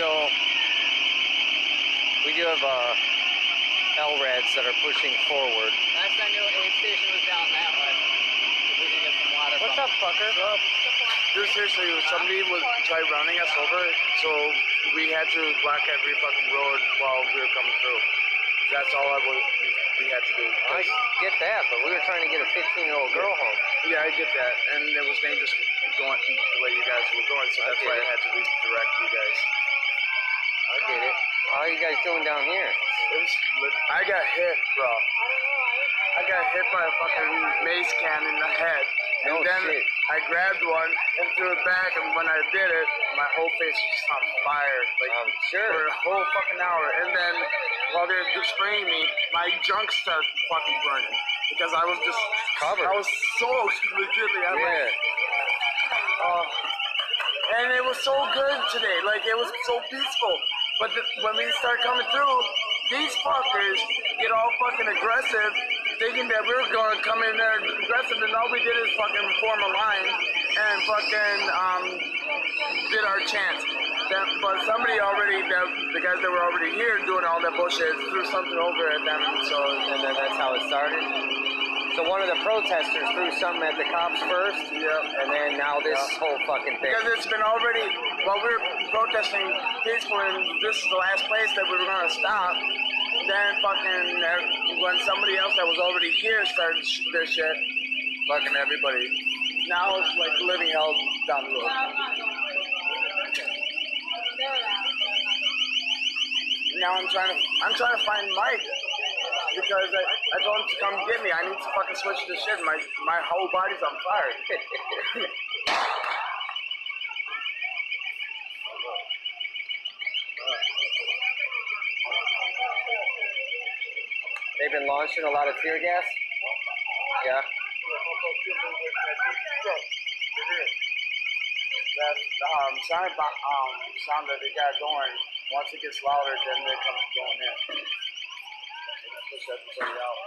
so we do have LRADs that are pushing forward. Last I knew, aid station was down that way. We can get some water. What's up, fucker? What's up? Dude, seriously, somebody was tried running us over, so we had to block every fucking road while we were coming through. That's all we had to do. I get that, but we were trying to get a 15-year-old girl home. Yeah, I get that, and it was dangerous going the way you guys were going, so that's why I had to redirect you guys. I get it. How are you guys doing down here? I got hit, bro. I got hit by a fucking mace can in the head. And No then shit. I grabbed one and threw it back, and when I did it, my whole face was just on fire. Like, I'm sure. for a whole fucking hour. And then, while they were spraying me, my junk started fucking burning. Because I was just covered. I was so legitimately, I'm like, and it was so good today. Like, it was so peaceful. But when we start coming through, these fuckers get all fucking aggressive, thinking that we were going to come in there aggressive, and all we did is fucking form a line and fucking did our chance. But somebody already, the guys that were already here doing all that bullshit, threw something over at them. And then that's how it started. So one of the protesters threw something at the cops first, and then now this whole fucking thing. Because it's been already, while we were protesting peacefully, and this is the last place that we were going to stop, then fucking, when somebody else that was already here started their shit, fucking everybody. Now it's like living hell down the road. Now I'm trying to find Mike. Because I told him to come get me. I need to fucking switch the shit. My whole body's on fire. They've been launching a lot of tear gas? Yeah. That sound that they got going, once it gets louder, then they come going in. Push everybody out.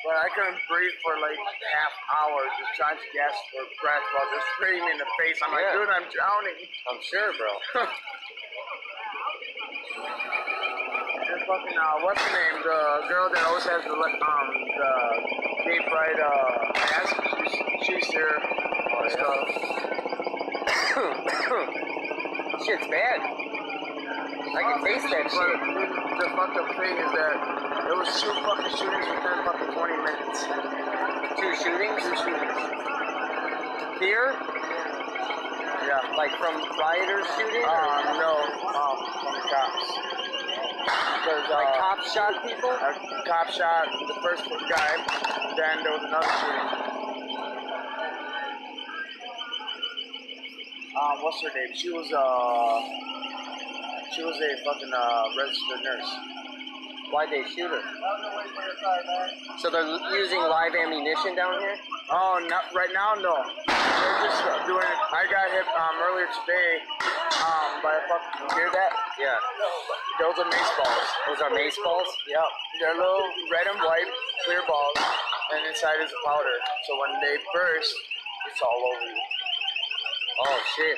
But I couldn't breathe for like half hour just trying to gasp for breath while they're spraying me in the face. I'm like, dude, I'm drowning. I'm sure, bro. And fucking, what's her name? The girl that always has the gay pride mask. She's here. Stuff. Shit's bad. I can taste that shit. The fucked up thing is that it was 2 fucking shootings within fucking 20 minutes. 2 shootings? 2 shootings. Here? Yeah. Like from rioters shooting? No. From the cops. Because, like cops shot people? A cop shot the first guy, then there was another shooting. What's her name? She was a fucking registered nurse. Why'd they shoot her? So they're using live ammunition down here? Oh, not right now, no. They're just doing. I got hit earlier today by a fucking. You hear that? Yeah. Those are mace balls. Those are mace balls? Yep. They're little red and white clear balls, and inside is a powder. So when they burst, it's all over you. Oh shit.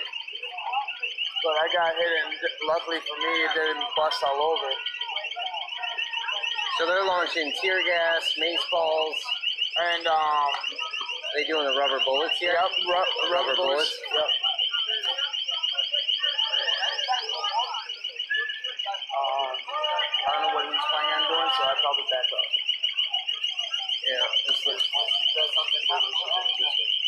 But I got hit, and luckily for me, it didn't bust all over. So they're launching tear gas, mace balls, and they doing the rubber bullets here? Yep, rubber bullets. Yep. I don't know what he's planning on doing, so I probably back up. Yeah, it's like once he does something, then we should do it.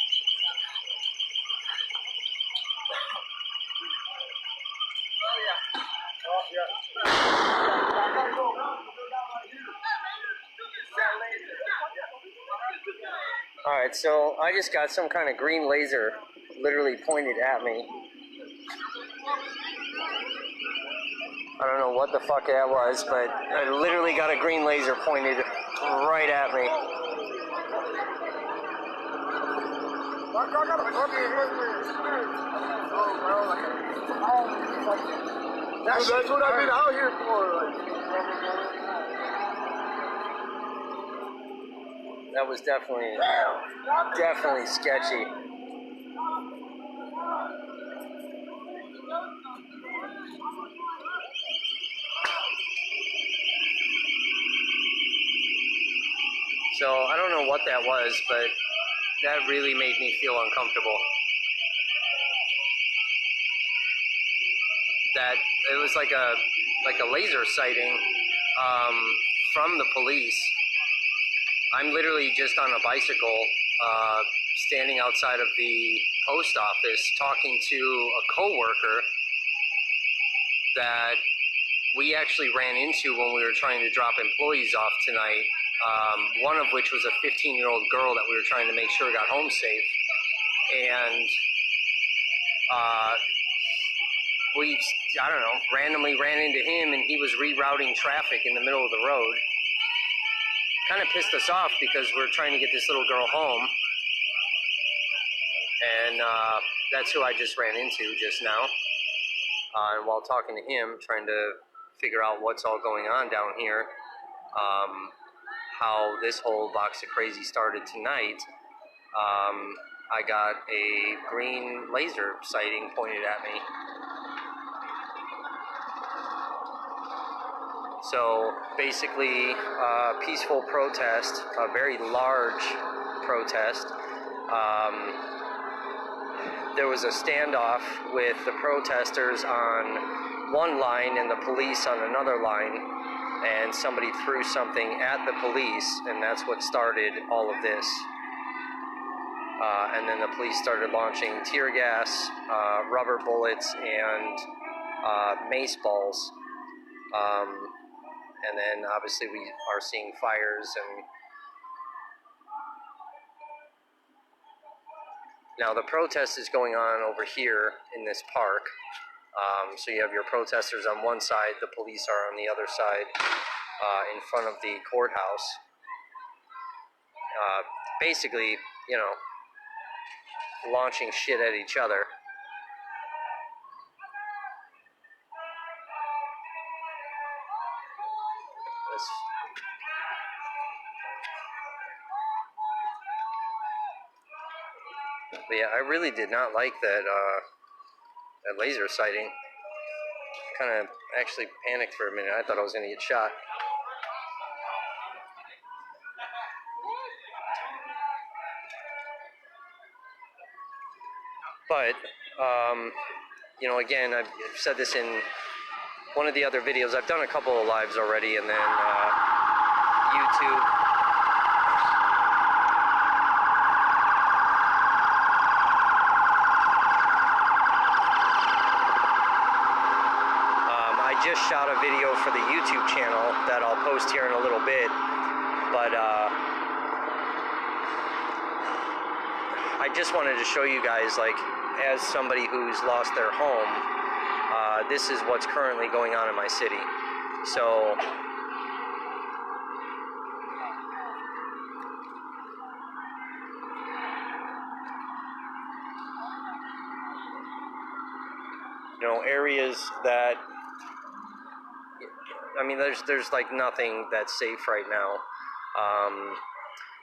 Alright, so I just got some kind of green laser literally pointed at me. I don't know what the fuck that was, but I literally got a green laser pointed right at me. That's what I've been out here for. That was definitely sketchy. So I don't know what that was, but that really made me feel uncomfortable. That it was like a laser sighting from the police. I'm literally just on a bicycle, standing outside of the post office, talking to a coworker that we actually ran into when we were trying to drop employees off tonight. One of which was a 15-year-old girl that we were trying to make sure got home safe, and we, I don't know, randomly ran into him, and he was rerouting traffic in the middle of the road. Kind of pissed us off because we're trying to get this little girl home, and that's who I just ran into just now. And while talking to him, trying to figure out what's all going on down here, how this whole box of crazy started tonight, I got a green laser sighting pointed at me. So basically, peaceful protest, a very large protest. There was a standoff with the protesters on one line and the police on another line, and somebody threw something at the police, and that's what started all of this. And then the police started launching tear gas, rubber bullets, and mace balls. And then obviously we are seeing fires. And now the protest is going on over here in this park. So you have your protesters on one side, the police are on the other side, in front of the courthouse. Basically, you know, launching shit at each other. But yeah, I really did not like that that laser sighting. Kind of actually panicked for a minute. I thought I was going to get shot. But, you know, again, I've said this in one of the other videos. I've done a couple of lives already, and then YouTube. I just shot a video for the YouTube channel that I'll post here in a little bit, but I just wanted to show you guys, like, as somebody who's lost their home, this is what's currently going on in my city. So you know, areas that, I mean, there's like nothing that's safe right now.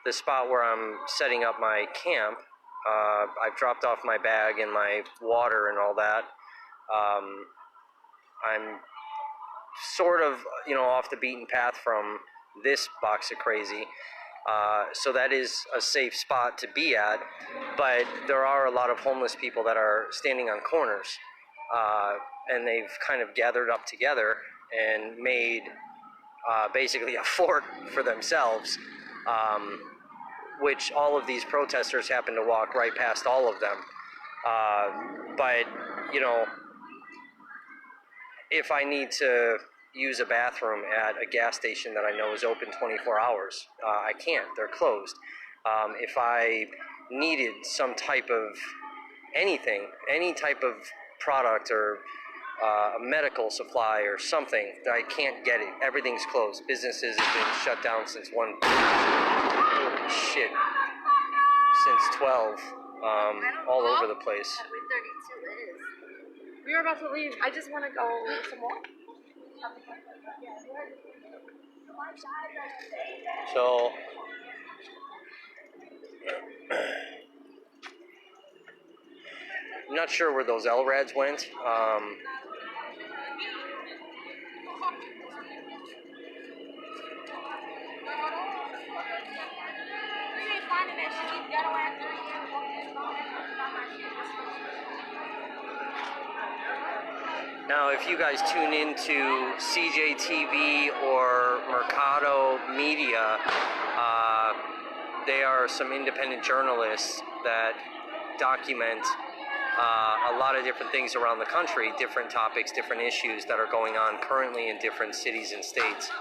The spot where I'm setting up my camp, I've dropped off my bag and my water and all that. I'm sort of, you know, off the beaten path from this box of crazy. So that is a safe spot to be at, but there are a lot of homeless people that are standing on corners, and they've kind of gathered up together and made basically a fort for themselves, which all of these protesters happen to walk right past all of them. But, you know, if I need to use a bathroom at a gas station that I know is open 24 hours, I can't. They're closed. If I needed some type of anything, any type of product or a medical supply or something, I can't get it. Everything's closed. Businesses have been shut down since holy shit, since 12, all over the place. We were about to leave. I just want to go some more. So, I'm not sure where those LRADs went. Now, if you guys tune into CJTV or Mercado Media, they are some independent journalists that document a lot of different things around the country, different topics, different issues that are going on currently in different cities and states.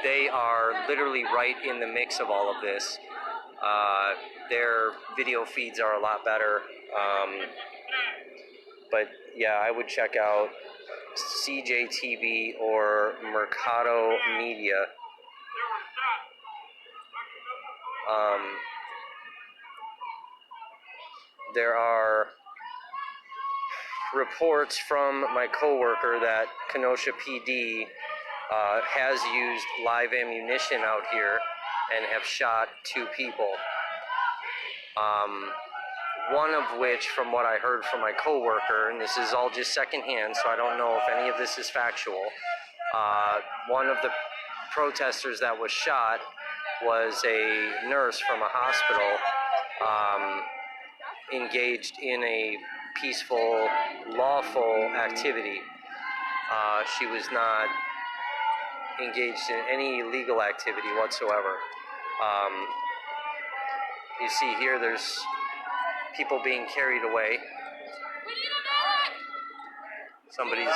They are literally right in the mix of all of this. Their video feeds are a lot better. But yeah, I would check out CJTV or Mercado Media. There are reports from my coworker that Kenosha PD has used live ammunition out here and have shot 2 people. One of which, from what I heard from my coworker, and this is all just secondhand, so I don't know if any of this is factual, one of the protesters that was shot was a nurse from a hospital engaged in a peaceful, lawful activity. She was not engaged in any illegal activity whatsoever. You see here, there's people being carried away. Somebody's...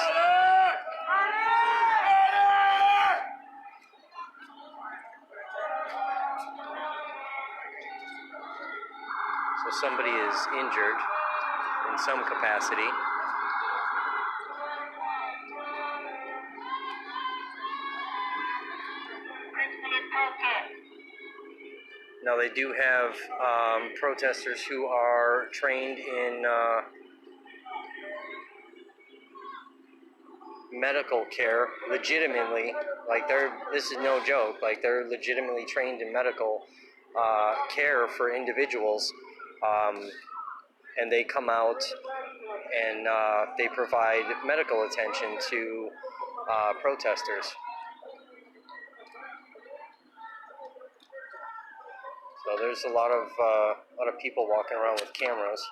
So somebody is injured in some capacity. Now they do have protesters who are trained in medical care, legitimately. Like this is no joke. Like they're legitimately trained in medical care for individuals, and they come out and they provide medical attention to protesters. So there's a lot of people walking around with cameras.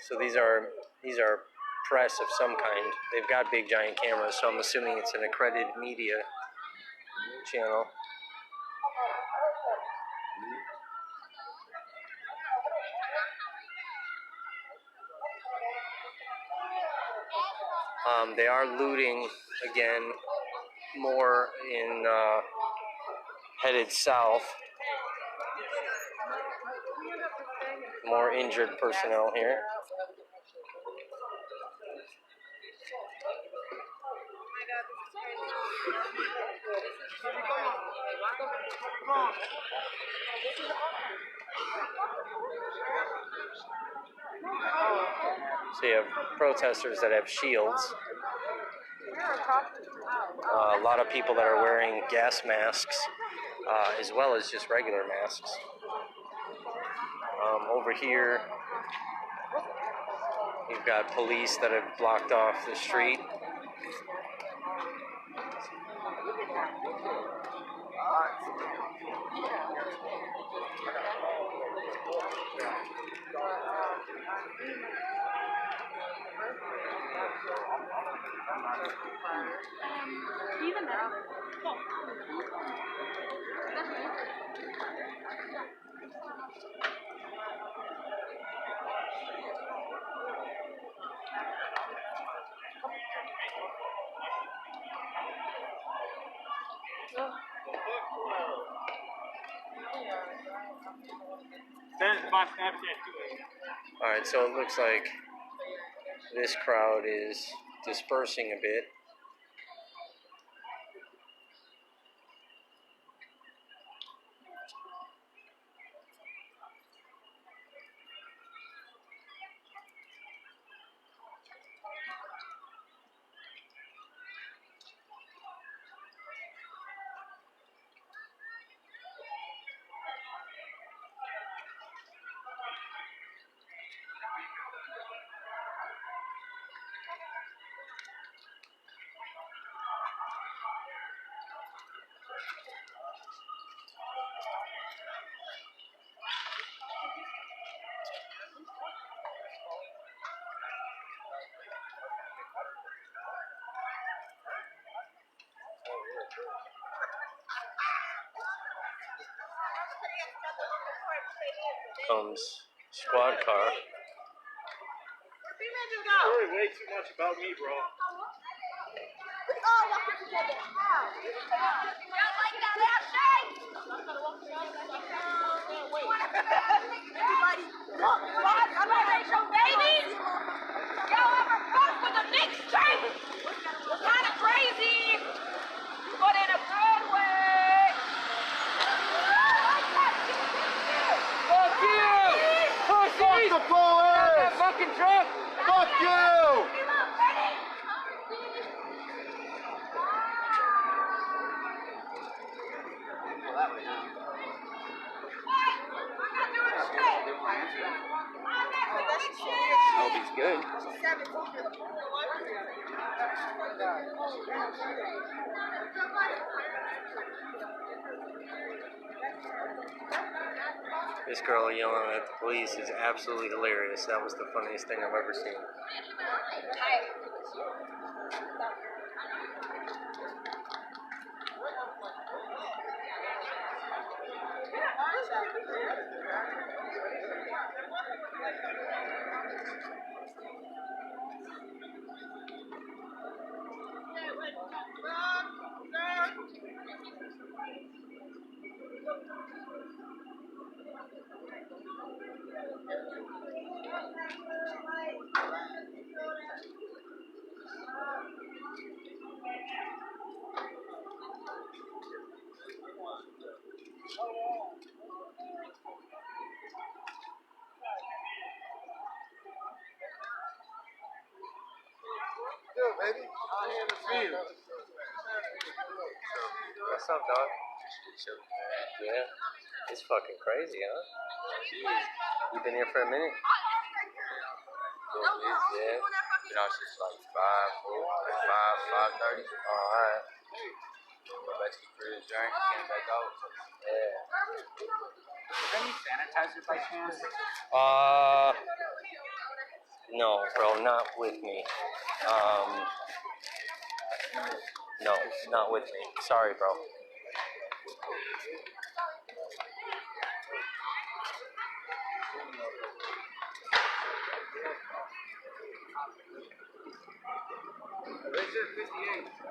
So these are press of some kind. They've got big giant cameras, so I'm assuming it's an accredited media channel. They are looting again, more in headed south. More injured personnel here. So you have protesters that have shields. A lot of people that are wearing gas masks, as well as just regular masks. Over here, you've got police that have blocked off the street. Alright, so it looks like this crowd is dispersing a bit. Comes squad car. You worry way too much about me, bro. Fucking truck! Fuck you! Hope he's good. This girl yelling at the police is absolutely hilarious. That was the funniest thing I've ever seen. Baby, I'm here to see you. What's up, dog? Yeah. It's fucking crazy, huh? You been here for a minute? Yeah. You know, it's like 5:30. Alright. Go back to the crib, drink, came back out. Yeah. Is there any sanitizer by chance? No, bro, not with me. No, not with me. Sorry, bro.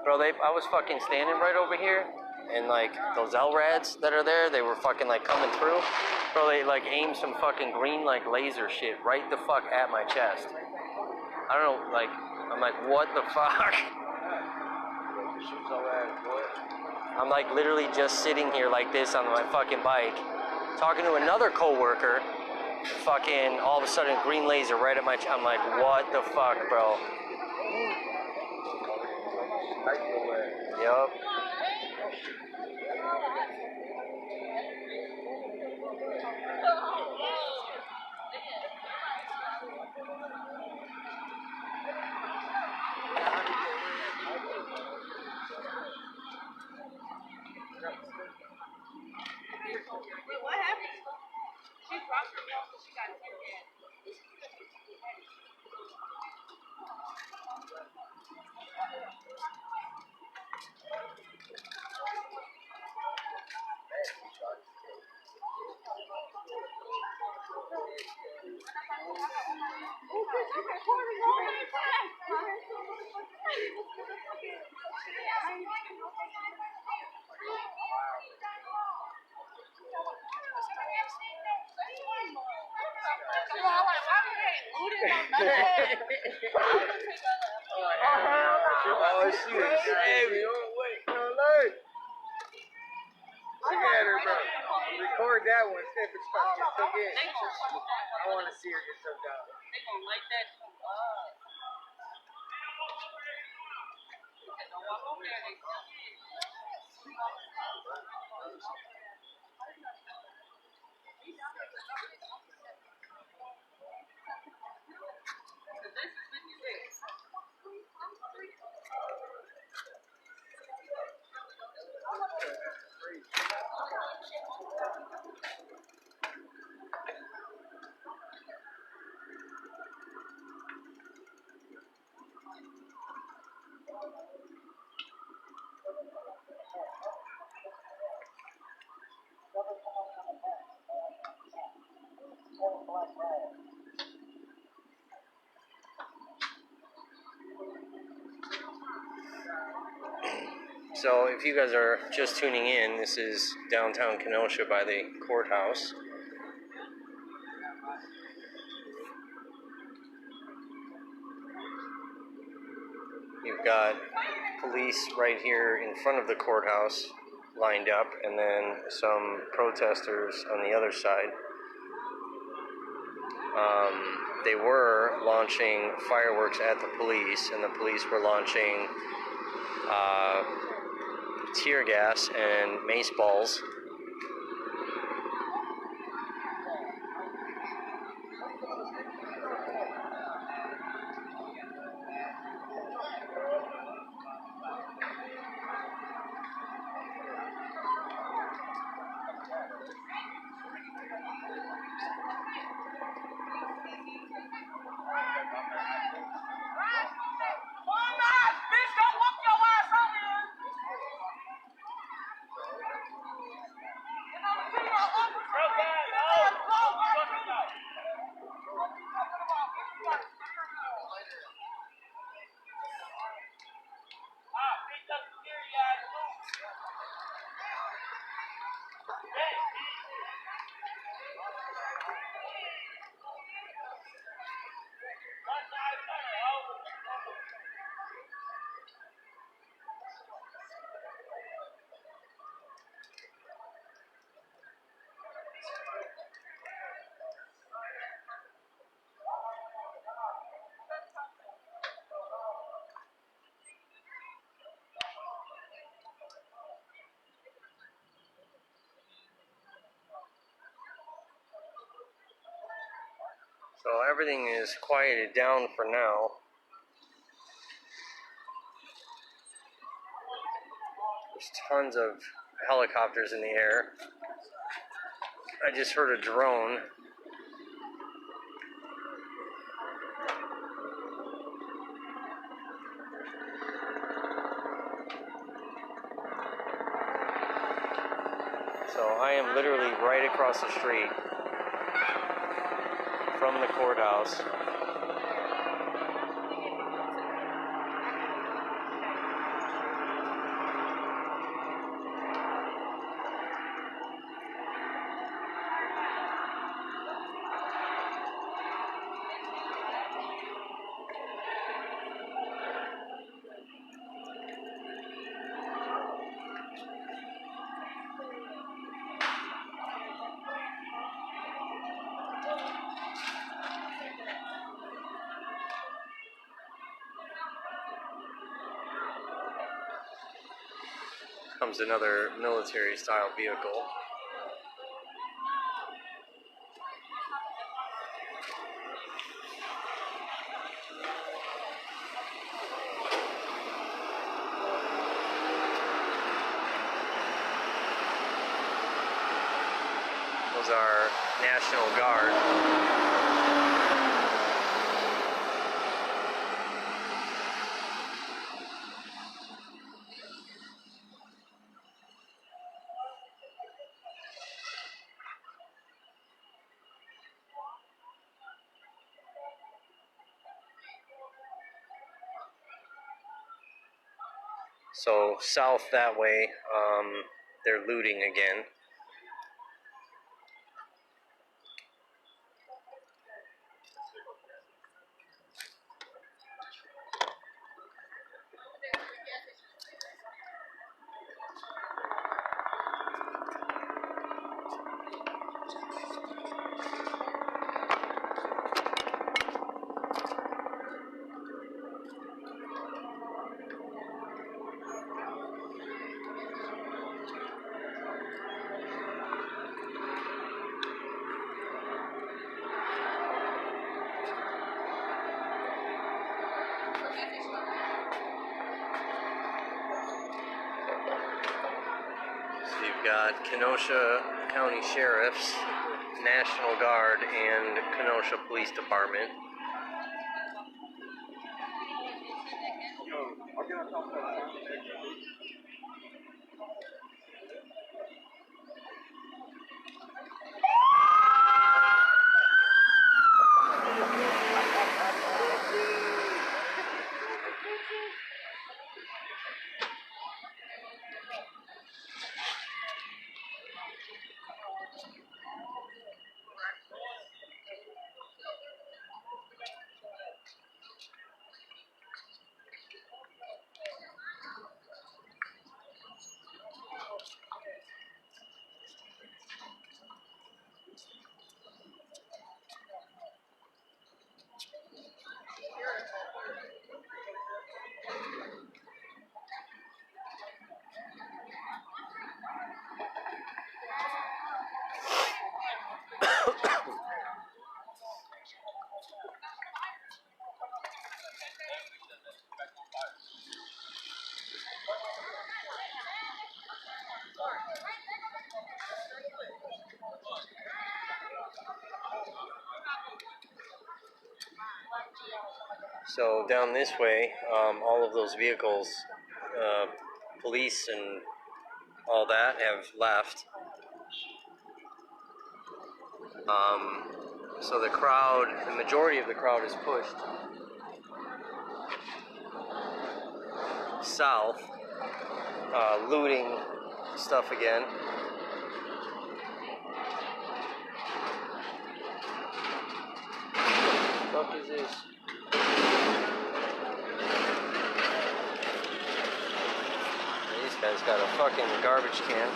Bro, I was fucking standing right over here, and like those LRADs that are there, they were fucking like coming through. Bro, they like aimed some fucking green like laser shit right the fuck at my chest. I don't know, like, I'm like, what the fuck? I'm like literally just sitting here like this on my fucking bike, talking to another coworker. Fucking all of a sudden green laser right at my I'm like, what the fuck, bro? Yup. What happened? She dropped her milk and she got tear gas. Oh, she was heavy. Oh, wait. Alert. Look at her, bro. Record that one. See if it's fucking get took in. I want to see her get took out. They gonna like that too. Don't walk over there. They still This is 56. So if you guys are just tuning in, this is downtown Kenosha by the courthouse. You've got police right here in front of the courthouse lined up, and then some protesters on the other side. They were launching fireworks at the police, and the police were launching tear gas and mace balls. So everything is quieted down for now. There's tons of helicopters in the air. I just heard a drone. So I am literally right across the street from the courthouse. Comes another military-style vehicle. Those are National Guard. So south that way, they're looting again. So you've got Kenosha County Sheriffs, National Guard, and Kenosha Police Department. So down this way, all of those vehicles, police and all that have left. So the crowd, the majority of the crowd is pushed south, looting stuff again. What the fuck is this? These guys got a fucking garbage can.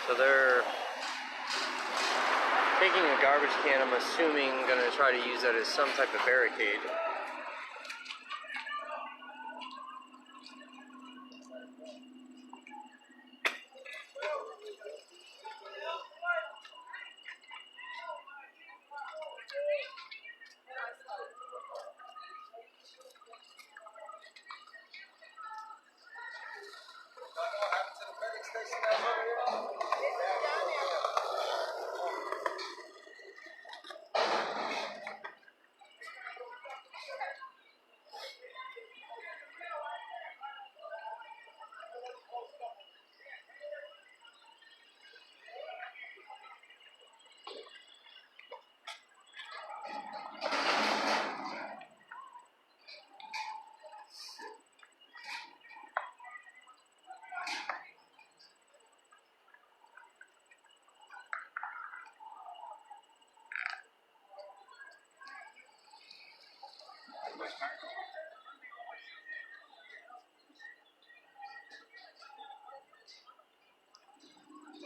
So they're taking a garbage can, I'm assuming, going to try to use that as some type of barricade.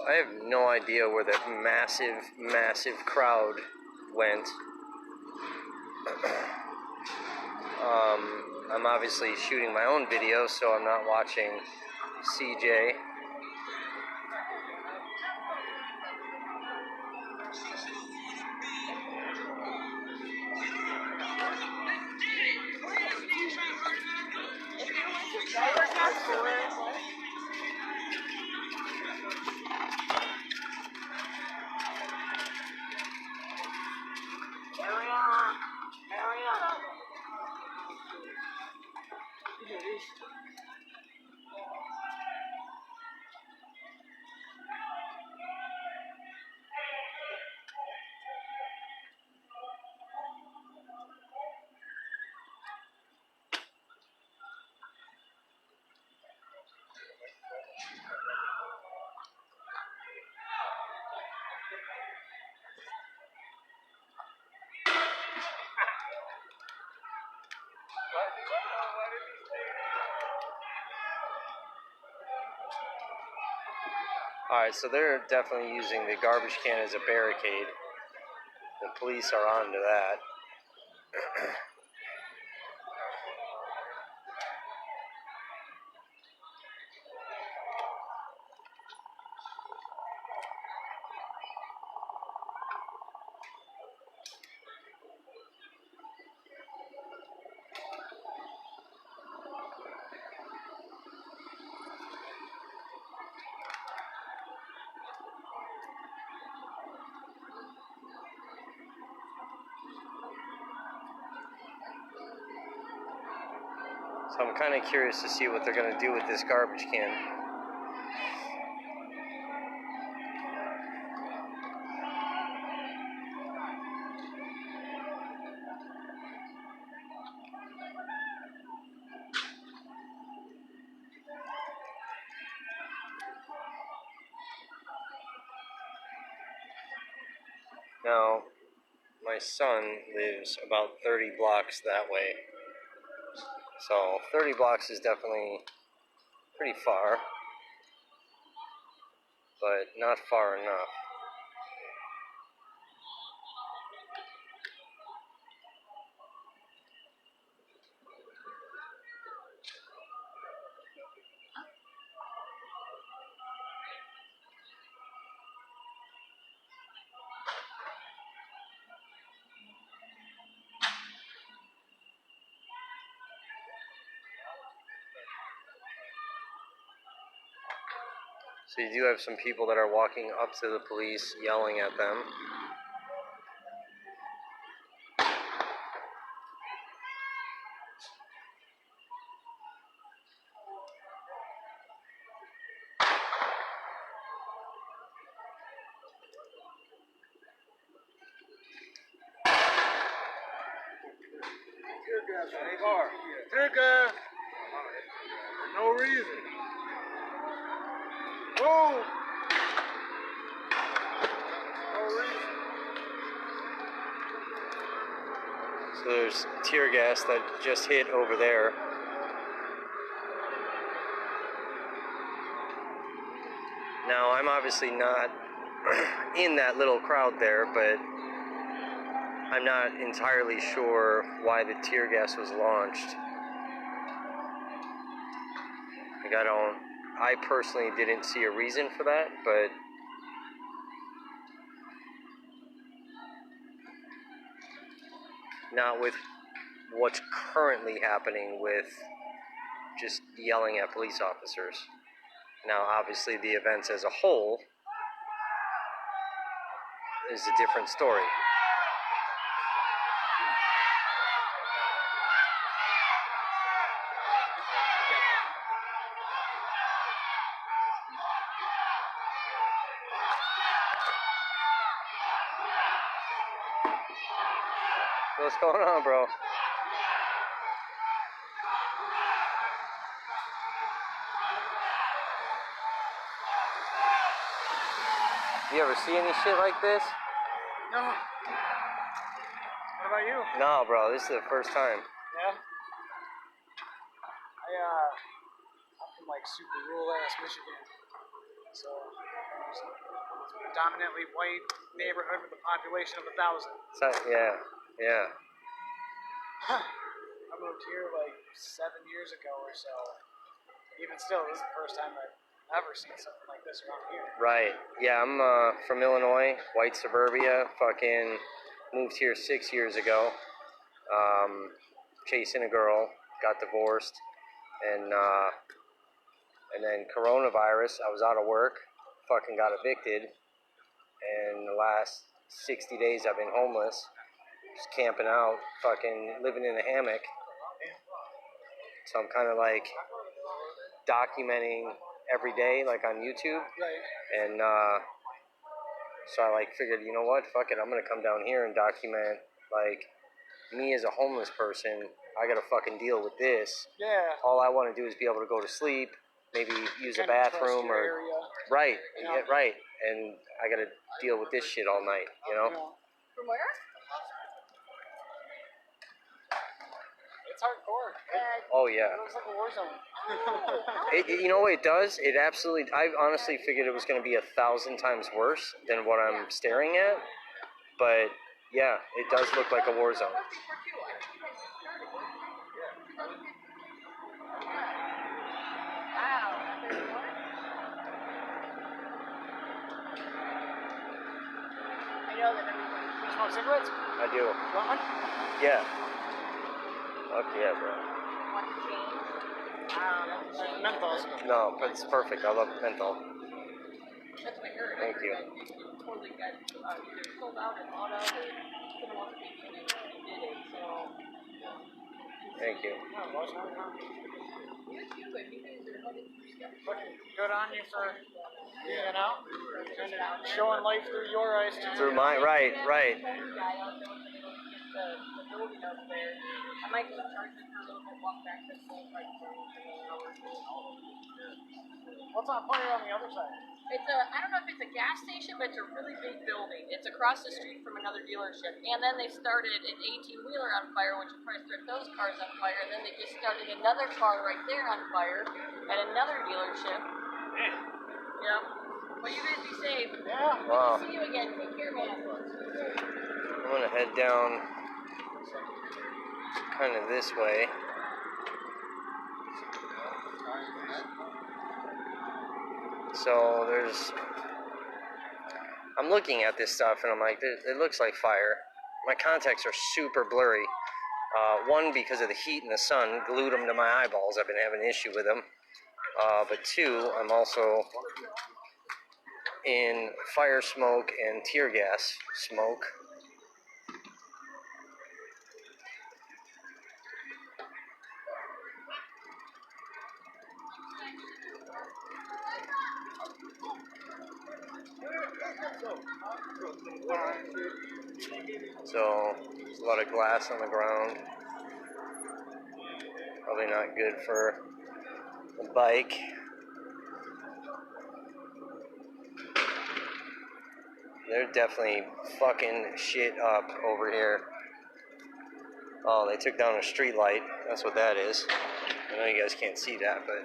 I have no idea where that massive crowd went. I'm obviously shooting my own video, so I'm not watching CJ. Alright, so they're definitely using the garbage can as a barricade. The police are on to that. So I'm kind of curious to see what they're going to do with this garbage can. Now, my son lives about 30 blocks that way. So 30 blocks is definitely pretty far, but not far enough. So you do have some people that are walking up to the police, yelling at them. Tear gas. For no reason. Whoa! No reason. So there's tear gas that just hit over there. Now, I'm obviously not in that little crowd there, but I'm not entirely sure why the tear gas was launched. Like, I personally didn't see a reason for that, but not with what's currently happening with just yelling at police officers. Now, obviously, the events as a whole is a different story. What's going on, bro? You ever see any shit like this? No. What about you? No, bro, this is the first time. Yeah? I'm from like super rural ass Michigan. So, it's a predominantly white neighborhood with a population of 1,000. Yeah. I moved here like 7 years ago or so. Even still, this is the first time I've ever seen something like this around here. Right. Yeah, I'm from Illinois, white suburbia. Fucking moved here 6 years ago. Chasing a girl, got divorced, and then coronavirus. I was out of work, fucking got evicted, and the last 60 days I've been homeless, just camping out, fucking living in a hammock. So I'm kind of like documenting every day, like on YouTube. Right. And so I like figured, you know what, fuck it, I'm gonna come down here and document like me as a homeless person. I gotta fucking deal with this. Yeah. All I want to do is be able to go to sleep, maybe use a bathroom or area. right, Yeah. yeah, right. And I gotta deal with this shit all night, you know. Yeah. From where? It's hardcore. Oh yeah. It looks like a war zone. You know what it does? It absolutely. I honestly figured it was going to be 1,000 times worse than what I'm staring at. But yeah, it does look like a war zone. I know that everybody. You smoke cigarettes? I do. Want one? Yeah. Fuck yeah, bro. Want to change? Menthols. No, but it's perfect. I love menthol. That's what I heard. Thank you. Totally got either sold out or bought out or someone wants to be doing it. Did it, so. Thank you. You too, if you guys are headed for stuff. Good on you for being out and showing life through your eyes too. Through my right. the building up there. I might just charge it for a little bit, walk back this way, like for an hour. What's on fire on the other side? It's a, I don't know if it's a gas station, but it's a really big building. It's across the street from another dealership. And then they started an 18-wheeler on fire, which would probably start those cars on fire. And then they just started another car right there on fire at another dealership. Yeah. Well, you guys be safe. Yeah. Wow. See you again. Take care, man. I'm gonna head down kind of this way. So I'm looking at this stuff and I'm like, it looks like fire. My contacts are super blurry. One, because of the heat and the sun glued them to my eyeballs. I've been having an issue with them. But two, I'm also in fire smoke and tear gas smoke. So there's a lot of glass on the ground. Probably not good for a bike. They're definitely fucking shit up over here. Oh, they took down a street light. That's what that is. I know you guys can't see that, but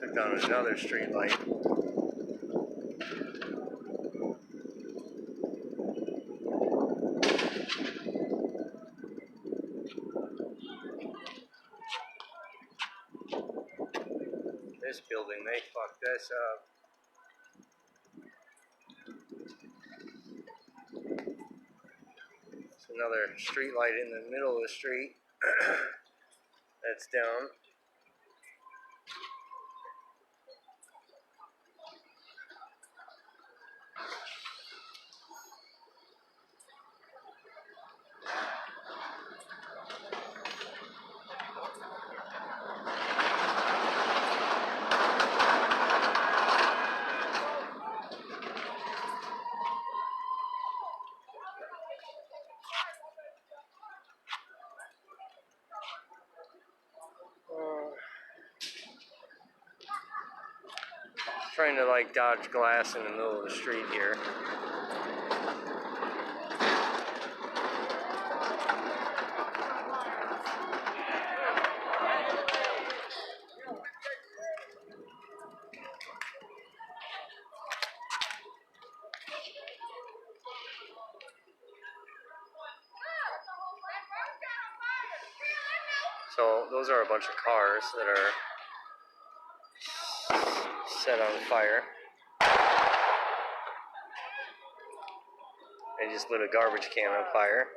took down another street light. This building, they fucked this up. It's another street light in the middle of the street. That's down. Trying to like dodge glass in the middle of the street here. So those are a bunch of cars that are set on fire. They just lit a garbage can on fire.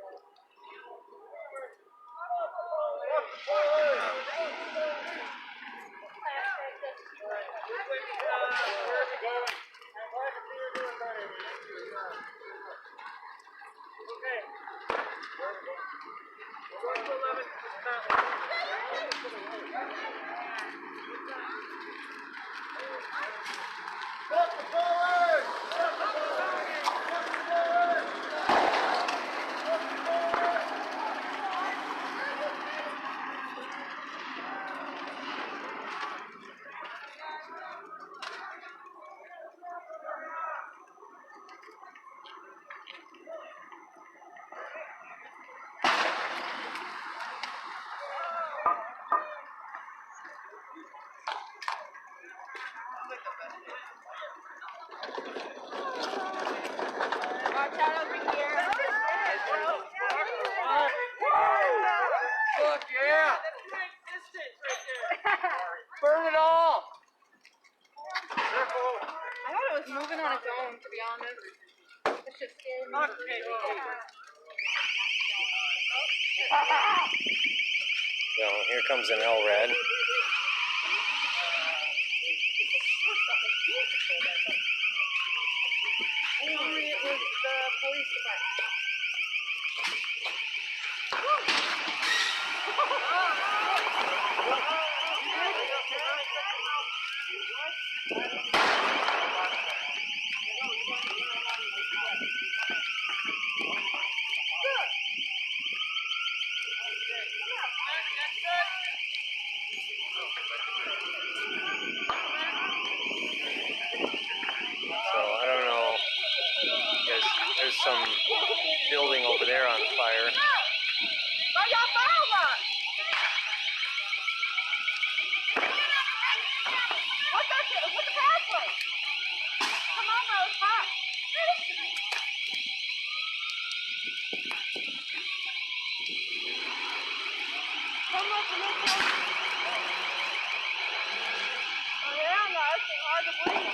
Watch out over here. Fuck yeah! Burn it all! I thought it was moving on its own, to be honest. It's just scared me. So here comes an LRAD. me it was the police department. So I don't know. There's some building over there on fire. Where y'all from? What's the pathway? Come on, bro, it's hot. Come on, come on, come on. Oh, hell no, it's too hard to breathe.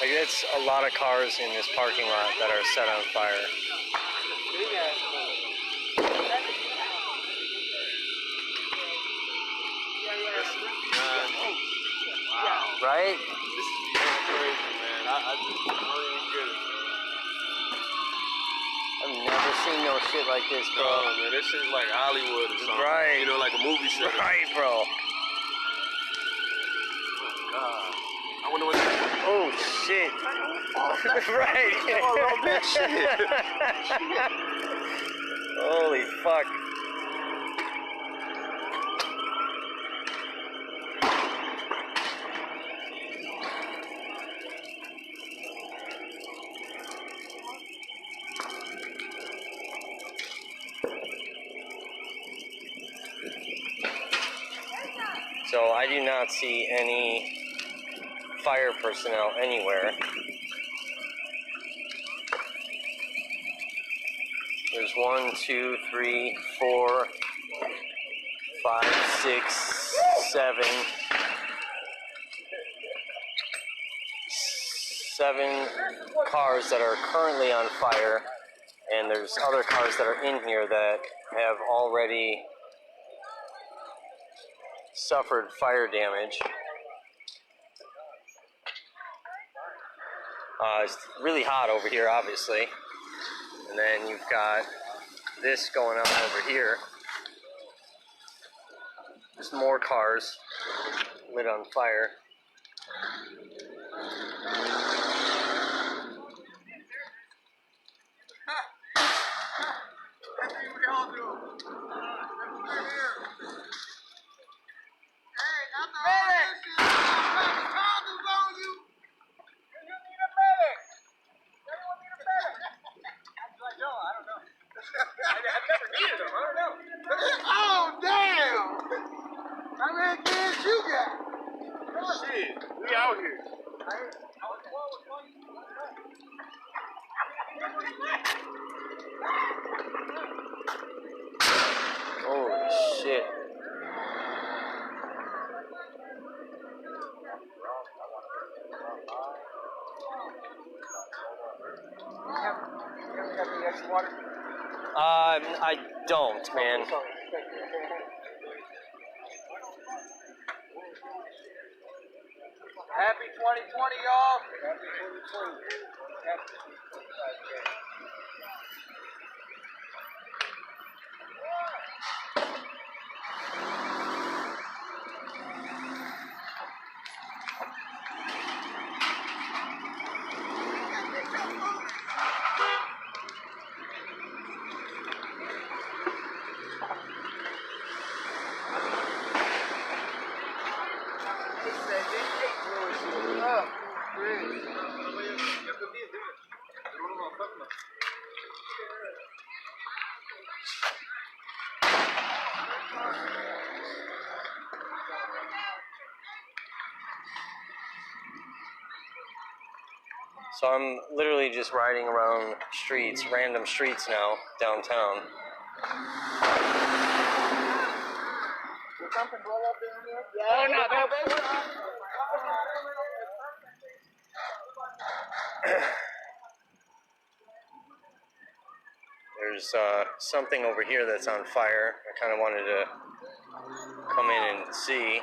Like, it's a lot of cars in this parking lot that are set on fire. Right? This is beyond crazy, man. I just don't even get it. I've never seen no shit like this, bro. No, man, this shit is like Hollywood or something. Right. You know, like a movie set. Right, bro. God. I wonder what that is. Oh, shit. Right. Oh, big shit. Holy fuck. So I do not see any fire personnel anywhere. There's 1, 2, 3, 4, 5, 6, 7. 7 cars that are currently on fire, and there's other cars that are in here that have already suffered fire damage. It's really hot over here, obviously. And then you've got this going on over here. There's more cars lit on fire. Oh, damn! How many kids you got? Shit, we out here. Holy shit. I don't, man. Happy 2020, y'all. Happy 2020. So I'm literally just riding around streets, random streets now, downtown. There's something over here that's on fire. I kind of wanted to come in and see.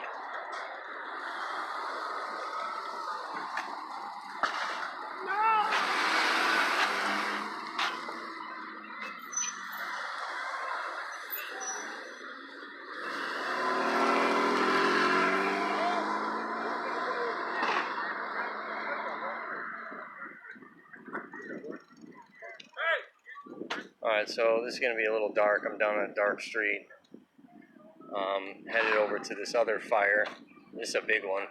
Alright, so this is going to be a little dark. I'm down a dark street. Headed over to this other fire. This is a big one.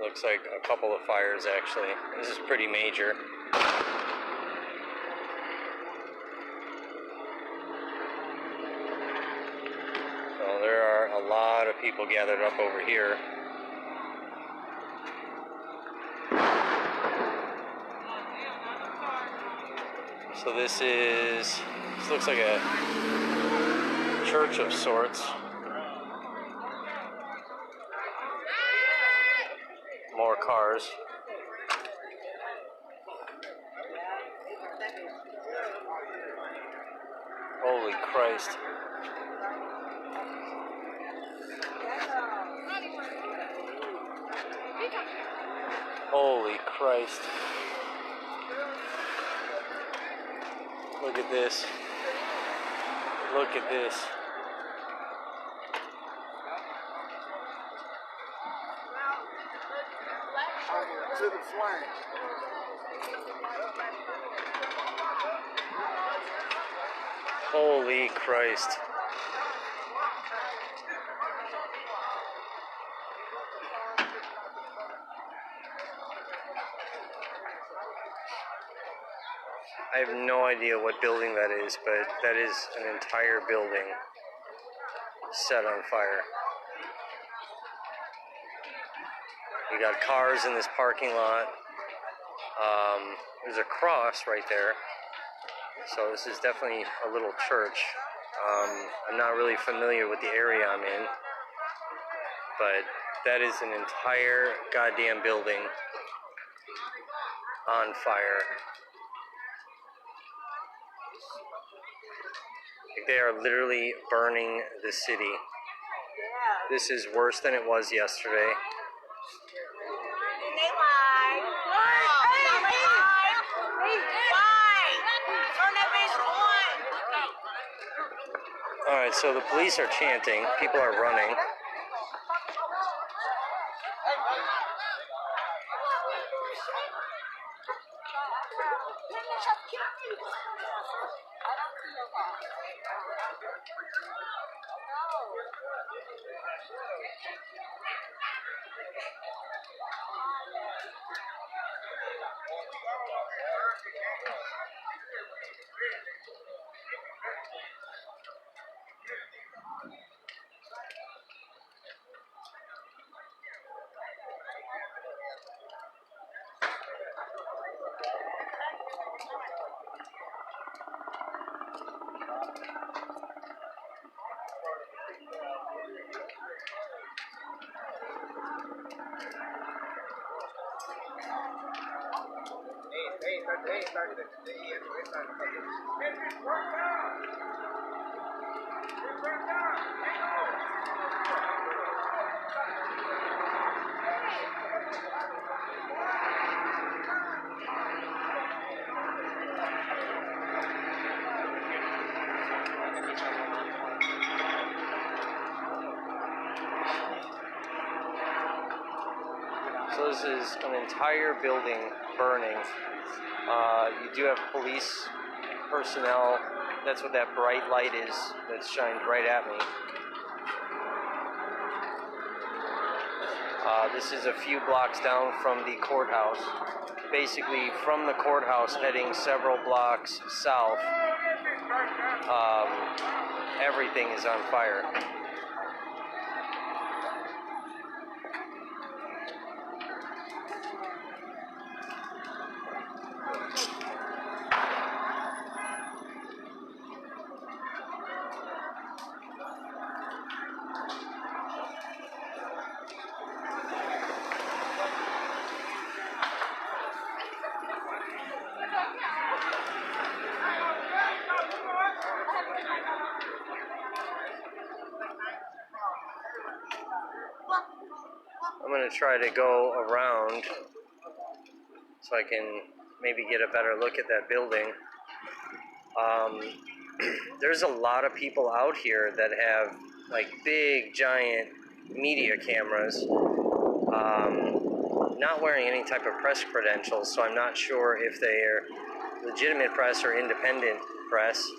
Looks like a couple of fires actually. This is pretty major. So there are a lot of people gathered up over here. So this looks like a church of sorts. More cars. Holy Christ. Holy Christ. Look at this. Look at this. To the flank. Holy Christ. I have no idea what building that is, but that is an entire building set on fire. You got cars in this parking lot. There's a cross right there. So this is definitely a little church. I'm not really familiar with the area I'm in, but that is an entire goddamn building on fire. They are literally burning the city. This is worse than it was yesterday. Alright, so the police are chanting. People are running. So this is an entire building burning. You do have police personnel. That's what that bright light is that's shined right at me. This is a few blocks down from the courthouse. basically from the courthouse heading several blocks south. Everything is on fire. I'm going to try to go around so I can maybe get a better look at that building. There's a lot of people out here that have like big giant media cameras, not wearing any type of press credentials, so I'm not sure if they are legitimate press or independent press.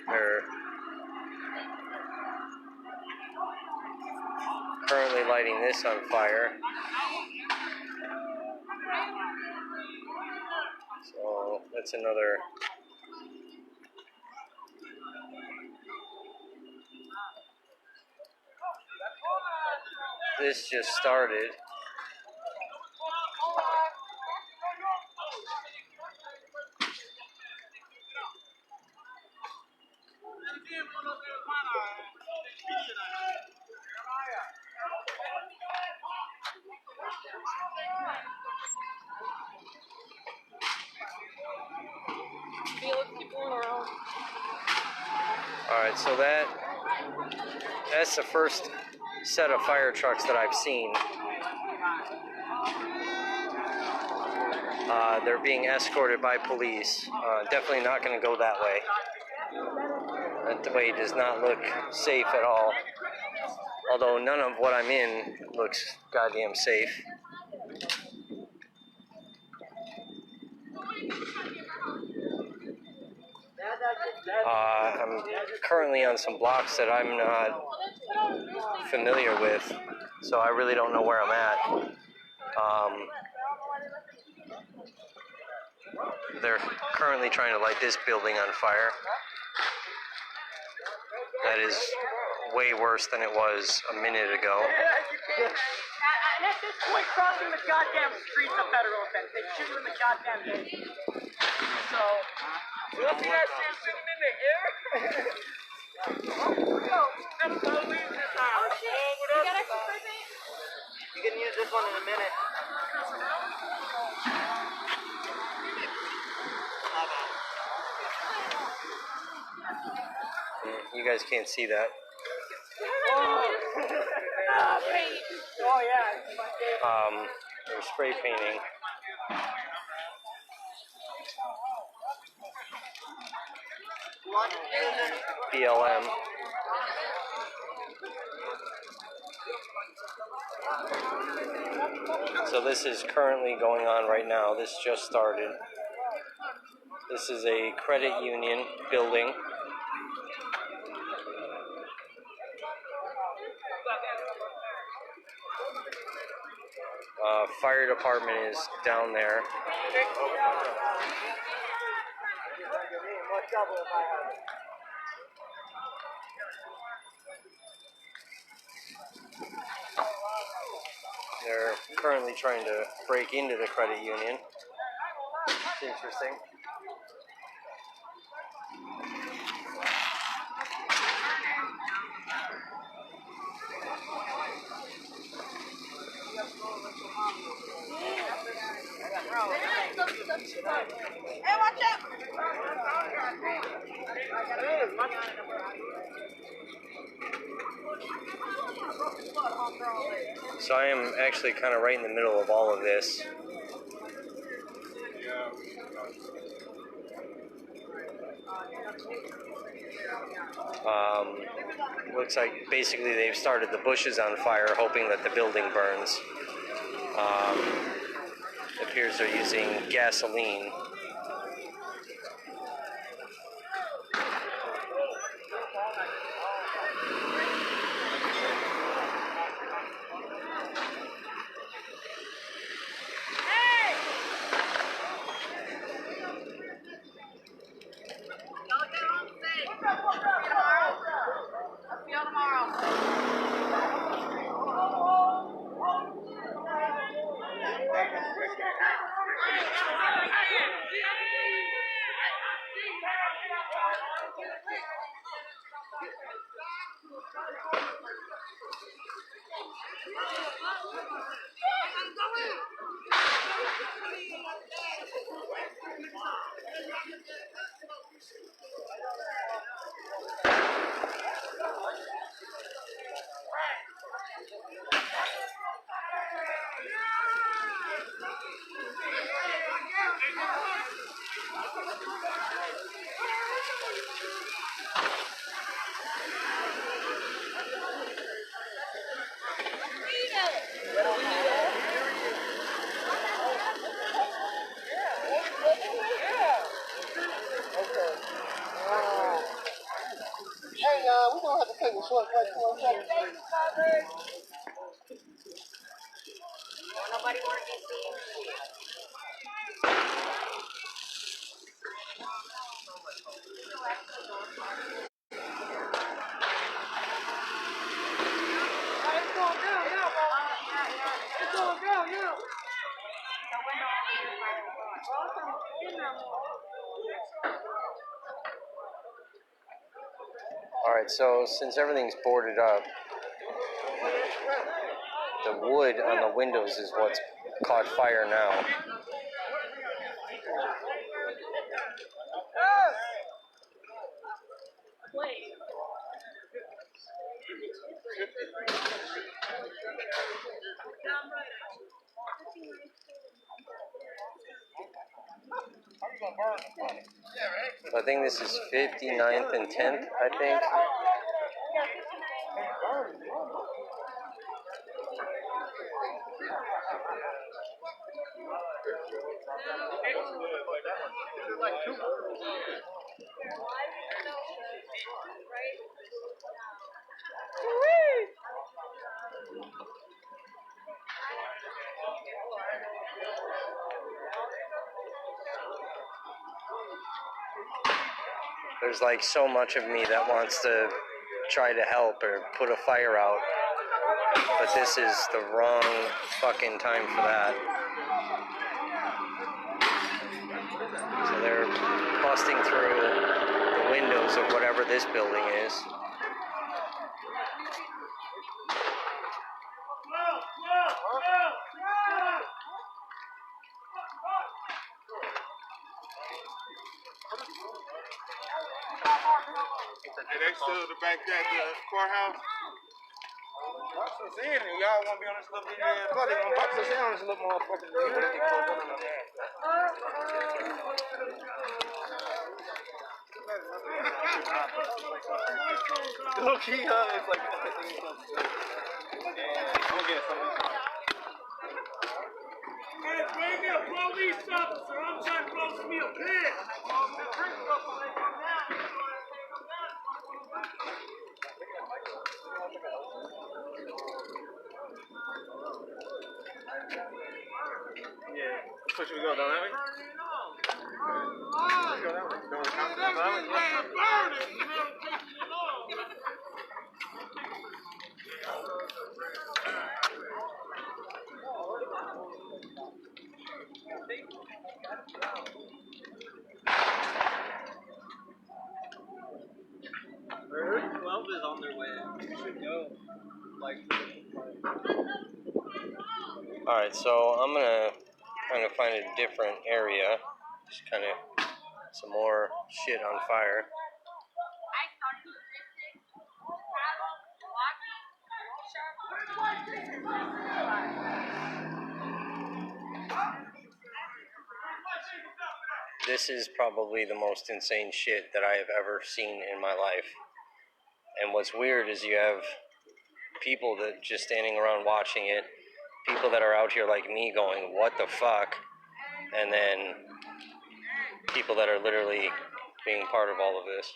They're currently lighting this on fire. So that's another. This just started. Alright, so that's the first set of fire trucks that I've seen. They're being escorted by police. Definitely not going to go that way. That way does not look safe at all. Although none of what I'm in looks goddamn safe. I'm currently on some blocks that I'm not familiar with, so I really don't know where I'm at. They're currently trying to light this building on fire. That is way worse than it was a minute ago. And at this point, crossing the goddamn street's a federal offense. They shoot you in the goddamn face. So, you see that shit sitting in the air? Oh shit, you got extra spray paint? You can use this one in a minute. You guys can't see that. Oh yeah. They're spray painting. BLM. So this is currently going on right now. This just started. This is a credit union building. Fire department is down there. They're currently trying to break into the credit union. It's interesting. Hey, watch out! So I am actually kind of right in the middle of all of this. Looks like basically they've started the bushes on fire, hoping that the building burns. It appears they're using gasoline. Hey, we're gonna have to take a short break. Come on, second. Nobody working. It's going down now, bro. It's going down now. Alright, so since everything's boarded up, the wood on the windows is what's caught fire now. So I think this is 59th and 10th, I think. There's like so much of me that wants to try to help or put a fire out, but this is the wrong fucking time for that. So they're busting through the windows of whatever this building is. Hey, they still the back at the courthouse. I'm saying, y'all want to be on this little bit of bloody on box us down this little motherfucker. Look, he it's like I'm getting something. Hey, bring me a police officer. I'm trying to close me a pin. Yeah. Push we go down that way? Go that way. Go that way. Is on their way. You should go. Alright, so I'm gonna kind of find a different area. Just kind of some more shit on fire. This is probably the most insane shit that I have ever seen in my life. And what's weird is you have people that just standing around watching it, people that are out here like me going, what the fuck? And then people that are literally being part of all of this.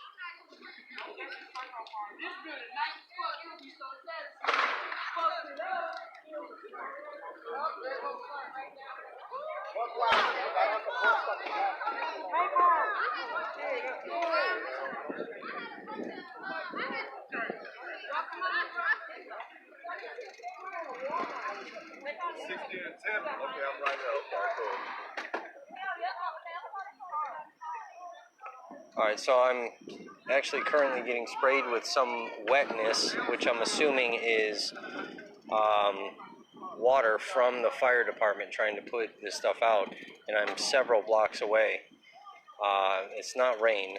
Alright, so I'm actually currently getting sprayed with some wetness, which I'm assuming is water from the fire department trying to put this stuff out, and I'm several blocks away. It's not rain.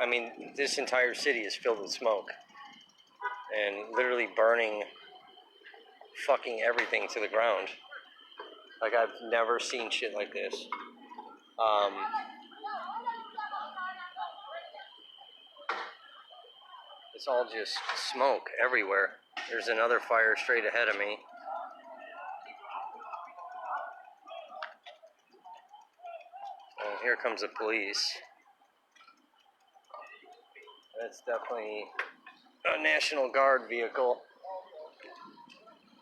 I mean, this entire city is filled with smoke and literally burning fucking everything to the ground. Like, I've never seen shit like this. It's all just smoke everywhere. There's another fire straight ahead of me. And here comes the police. That's definitely a National Guard vehicle.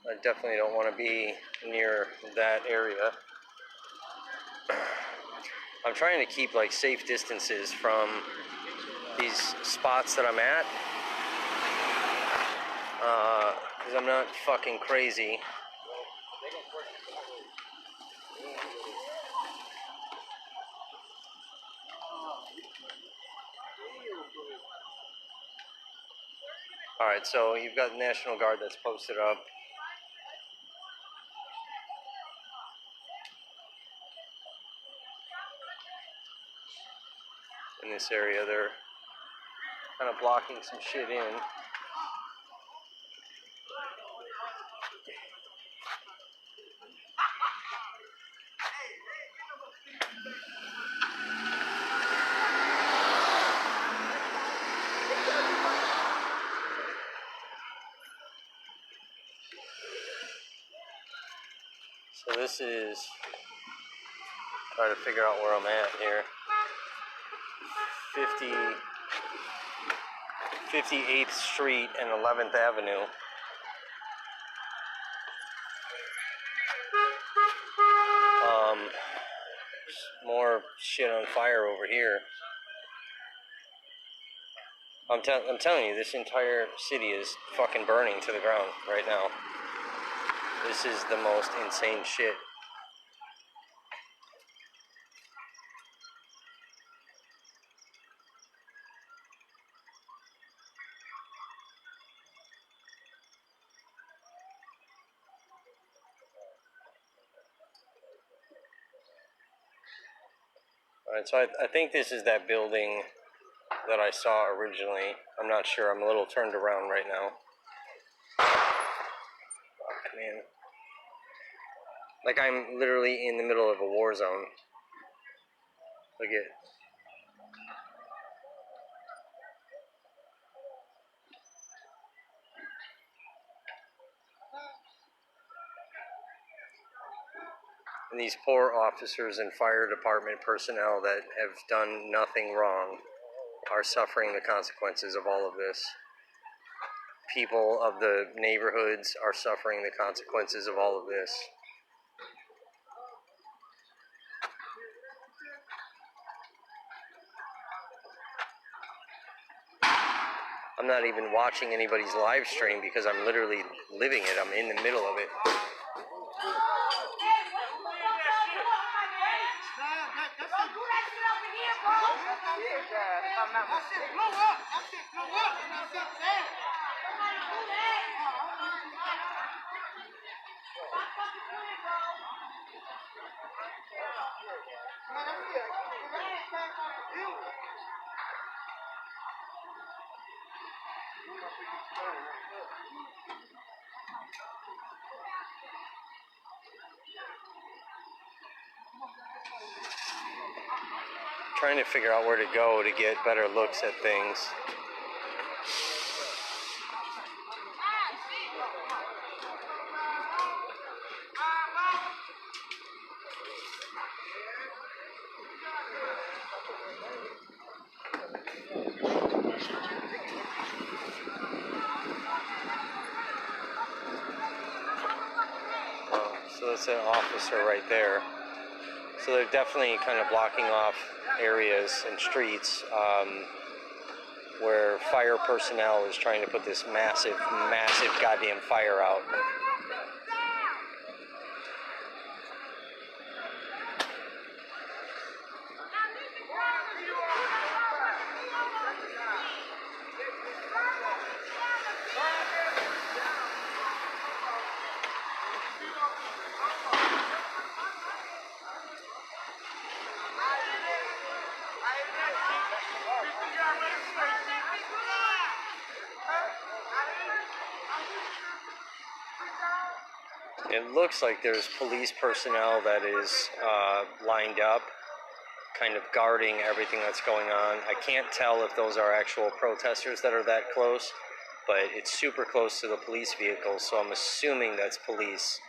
I definitely don't want to be near that area. I'm trying to keep like safe distances from these spots that I'm at. Because I'm not fucking crazy. Alright, so you've got the National Guard that's posted up. In this area, they're kind of blocking some shit in. So this is, try to figure out where I'm at here. 58th Street and 11th Avenue. More shit on fire over here. I'm telling you, this entire city is fucking burning to the ground right now. This is the most insane shit. Alright, so I think this is that building that I saw originally. I'm not sure. I'm a little turned around right now. Fuck, man. Like, I'm literally in the middle of a war zone. Look at... And these poor officers and fire department personnel that have done nothing wrong are suffering the consequences of all of this. People of the neighborhoods are suffering the consequences of all of this. I'm not even watching anybody's live stream because I'm literally living it. I'm in the middle of it. Trying to figure out where to go to get better looks at things. So that's an officer right there. So they're definitely kind of blocking off areas and streets where fire personnel is trying to put this massive goddamn fire out. It looks like there's police personnel that is lined up, kind of guarding everything that's going on. I can't tell if those are actual protesters that are that close, but it's super close to the police vehicles, so I'm assuming that's police.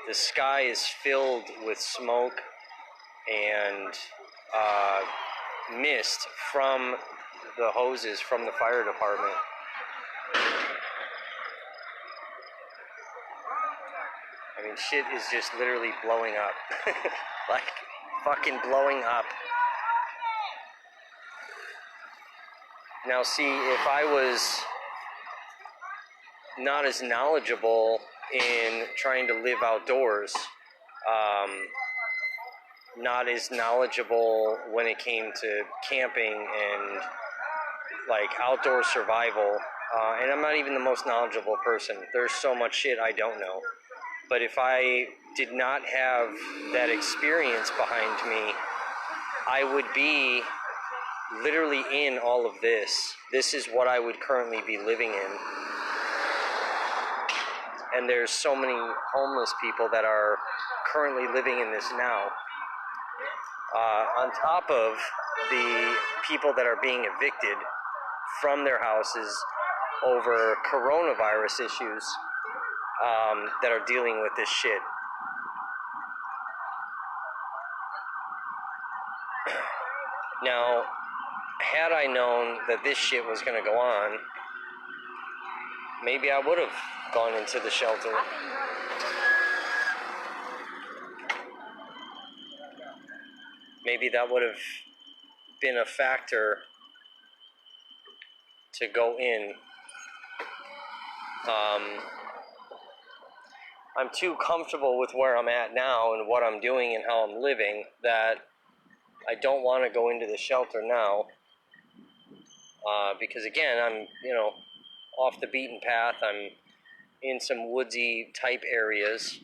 The sky is filled with smoke and mist from the hoses from the fire department. I mean, shit is just literally blowing up. Like, fucking blowing up. Now, see, if I was not as knowledgeable in trying to live outdoors, not as knowledgeable when it came to camping and like outdoor survival, and I'm not even the most knowledgeable person. There's so much shit I don't know. But if I did not have that experience behind me, I would be literally in all of this. This is what I would currently be living in. And there's so many homeless people that are currently living in this now. On top of the people that are being evicted from their houses over coronavirus issues that are dealing with this shit. Now, had I known that this shit was going to go on, maybe I would have gone into the shelter. Maybe that would have been a factor to go in. I'm too comfortable with where I'm at now and what I'm doing and how I'm living that I don't want to go into the shelter now. Because again, I'm, off the beaten path. I'm in some woodsy type areas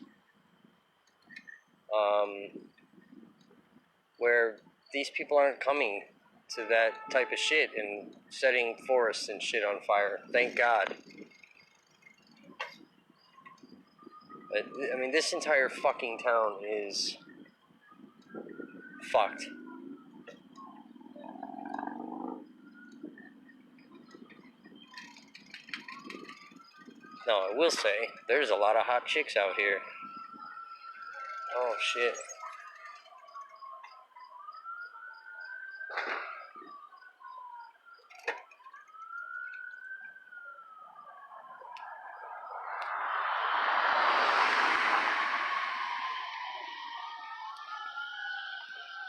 where these people aren't coming to that type of shit and setting forests and shit on fire. Thank God. But, I mean, this entire fucking town is fucked. Now, I will say, there's a lot of hot chicks out here. Oh, shit.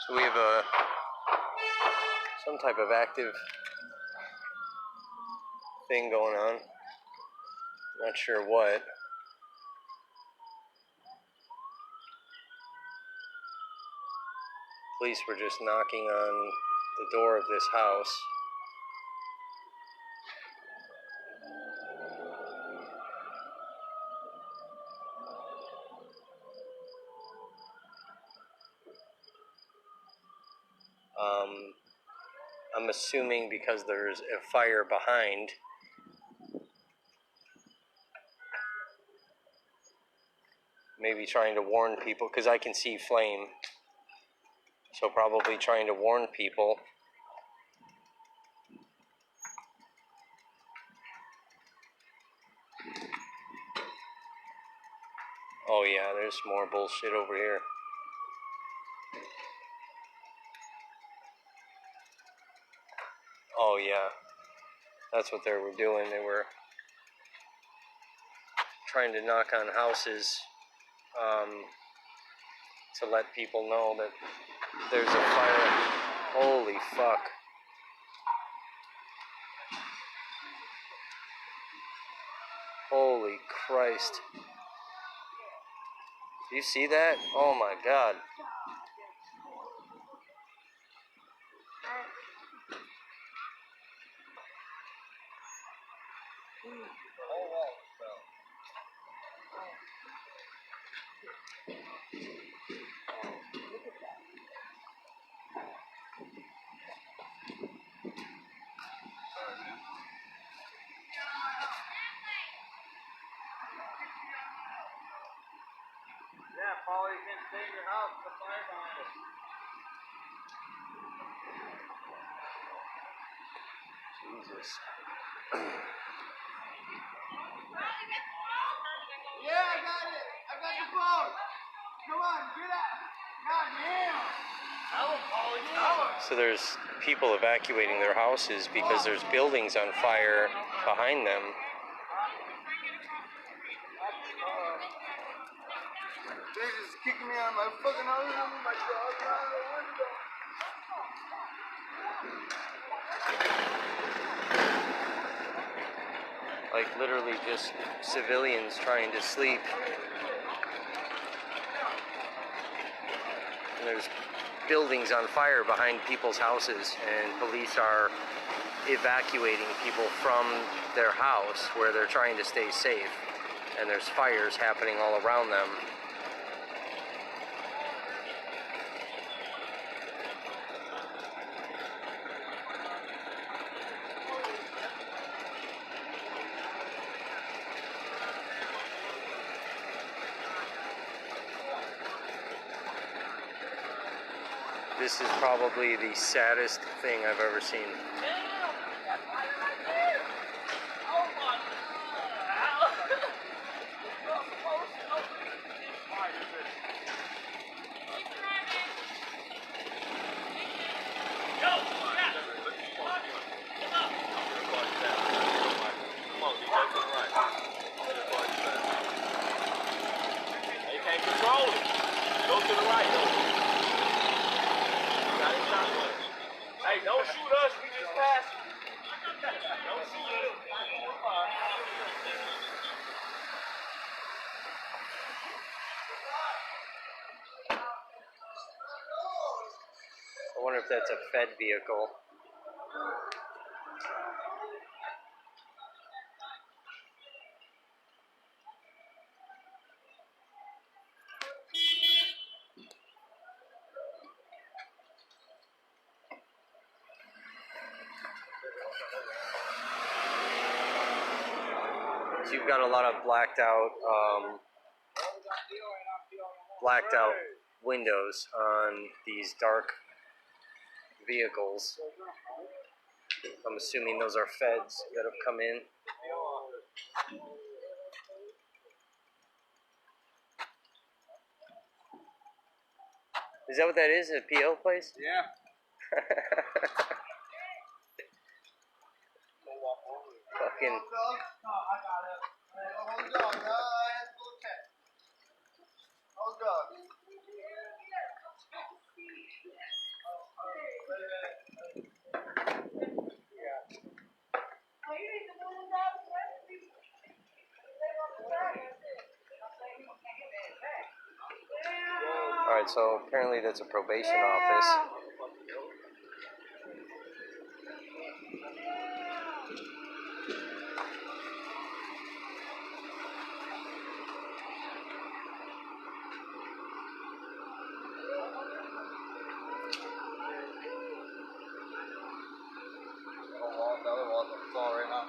So we have some type of active thing going on. Not sure what. Police were just knocking on the door of this house. I'm assuming because there's a fire behind. Maybe trying to warn people, because I can see flame. So probably trying to warn people. Oh yeah, there's more bullshit over here. Oh yeah, that's what they were doing. They were trying to knock on houses to let people know that there's a fire. Holy fuck. Holy Christ. Do you see that? Oh my God. Polly, you can't stay in your house with the fire behind us. Jesus. Yeah, I got it. I got the phone. Come on, get out. God damn. So there's people evacuating their houses because there's buildings on fire behind them. They're just kicking me out of my fucking house. Oh my God, out of the window. Like literally just civilians trying to sleep. And there's buildings on fire behind people's houses, and police are evacuating people from their house where they're trying to stay safe. And there's fires happening all around them. This is probably the saddest thing I've ever seen. You can't control it. Go to the right, though. Hey, don't shoot us. We just passed. Don't shoot us. I wonder if that's a Fed vehicle. So you've got a lot of blacked out windows on these dark vehicles. I'm assuming those are feds that have come in. Is that what that is? A PO place? Yeah. Fucking. Alright, so apparently that's a probation office. The other one on the floor right now.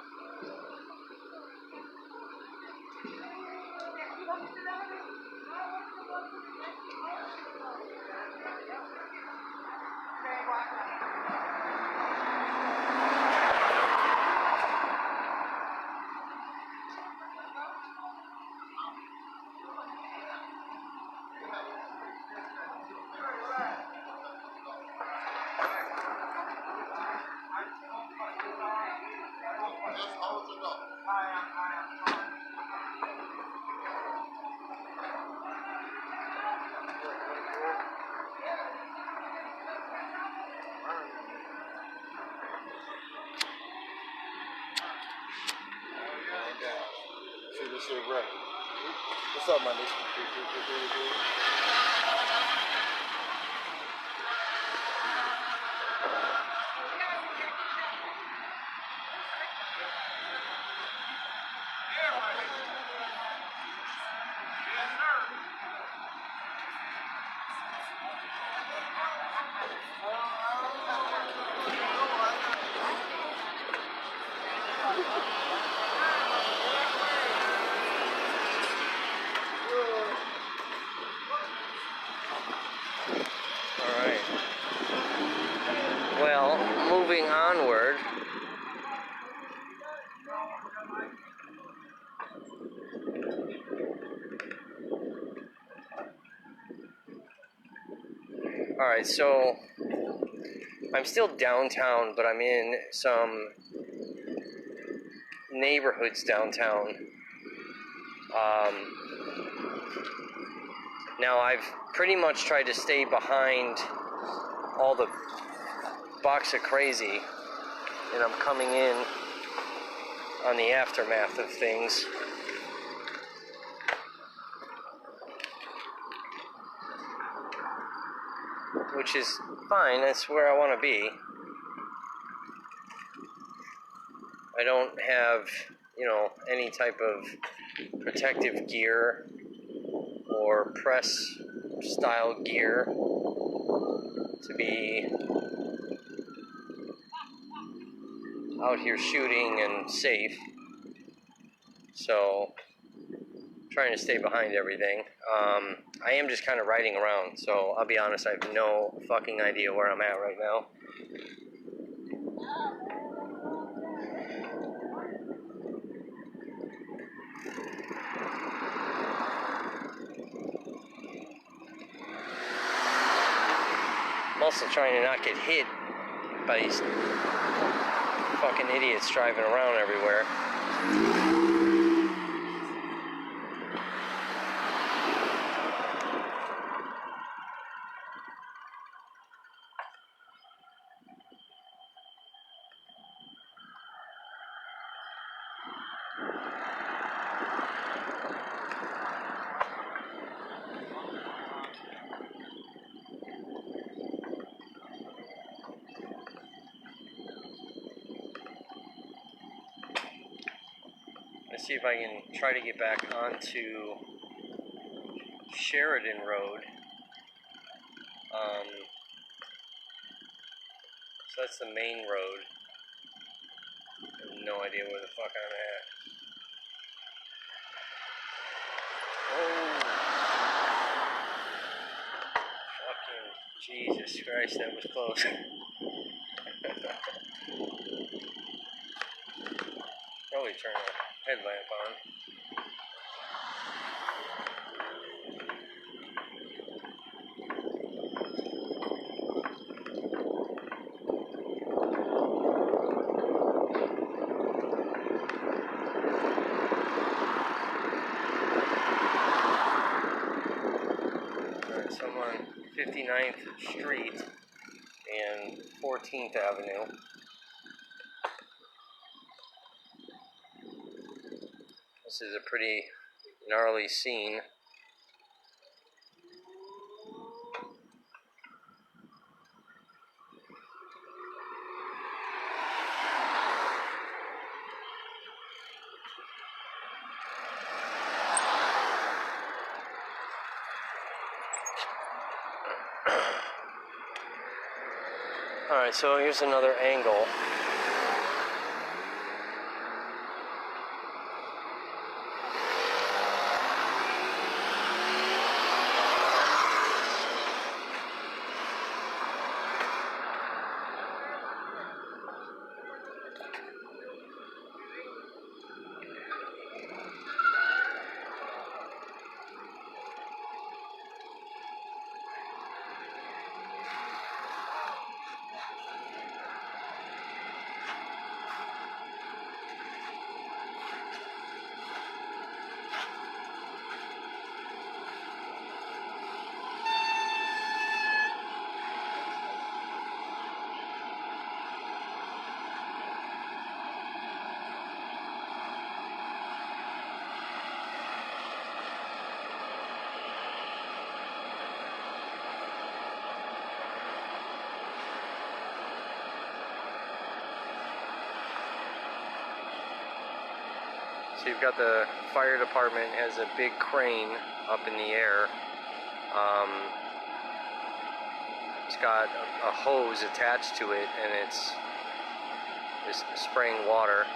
See this shit right. What's up, my nigga? Alright, so I'm still downtown, but I'm in some neighborhoods downtown. Now I've pretty much tried to stay behind all the box of crazy, and I'm coming in on the aftermath of things. Which is fine, that's where I want to be. I don't have, any type of protective gear or press style gear to be out here shooting and safe. So, trying to stay behind everything. I am just kind of riding around, so I'll be honest, I have no fucking idea where I'm at right now. I'm also trying to not get hit by these fucking idiots driving around everywhere. Let's see if I can try to get back onto Sheridan Road. So that's the main road. I have no idea where the fuck I'm at. Oh! Fucking Jesus Christ, that was close. Probably turn a headlamp on. Alright, so I'm on 59th Street and 14th Avenue. This is a pretty gnarly scene. Alright, so here's another angle. So you've got the fire department has a big crane up in the air. It's got a hose attached to it, and it's just spraying water.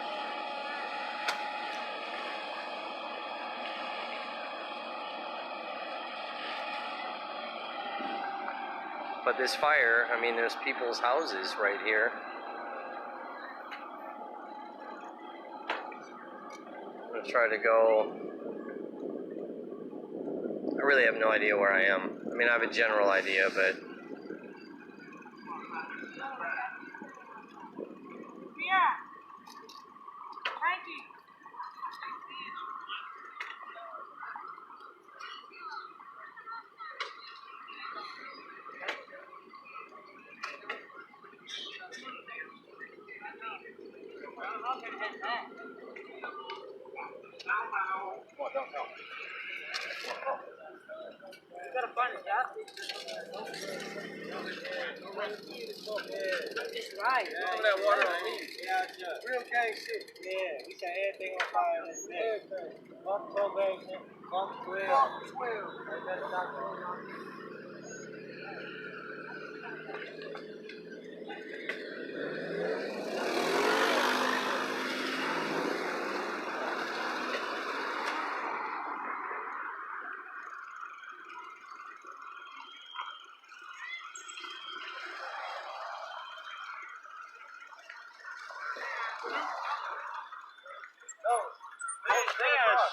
But this fire, I mean, there's people's houses right here. I'm gonna try to go. I really have no idea where I am. I mean, I have a general idea, but gotta find a gas station. It's right. Some of that water on me. Yeah, real gang shit. Yeah, we said everything on fire in this bed. Fuck probation, fuck 12. That's not going on.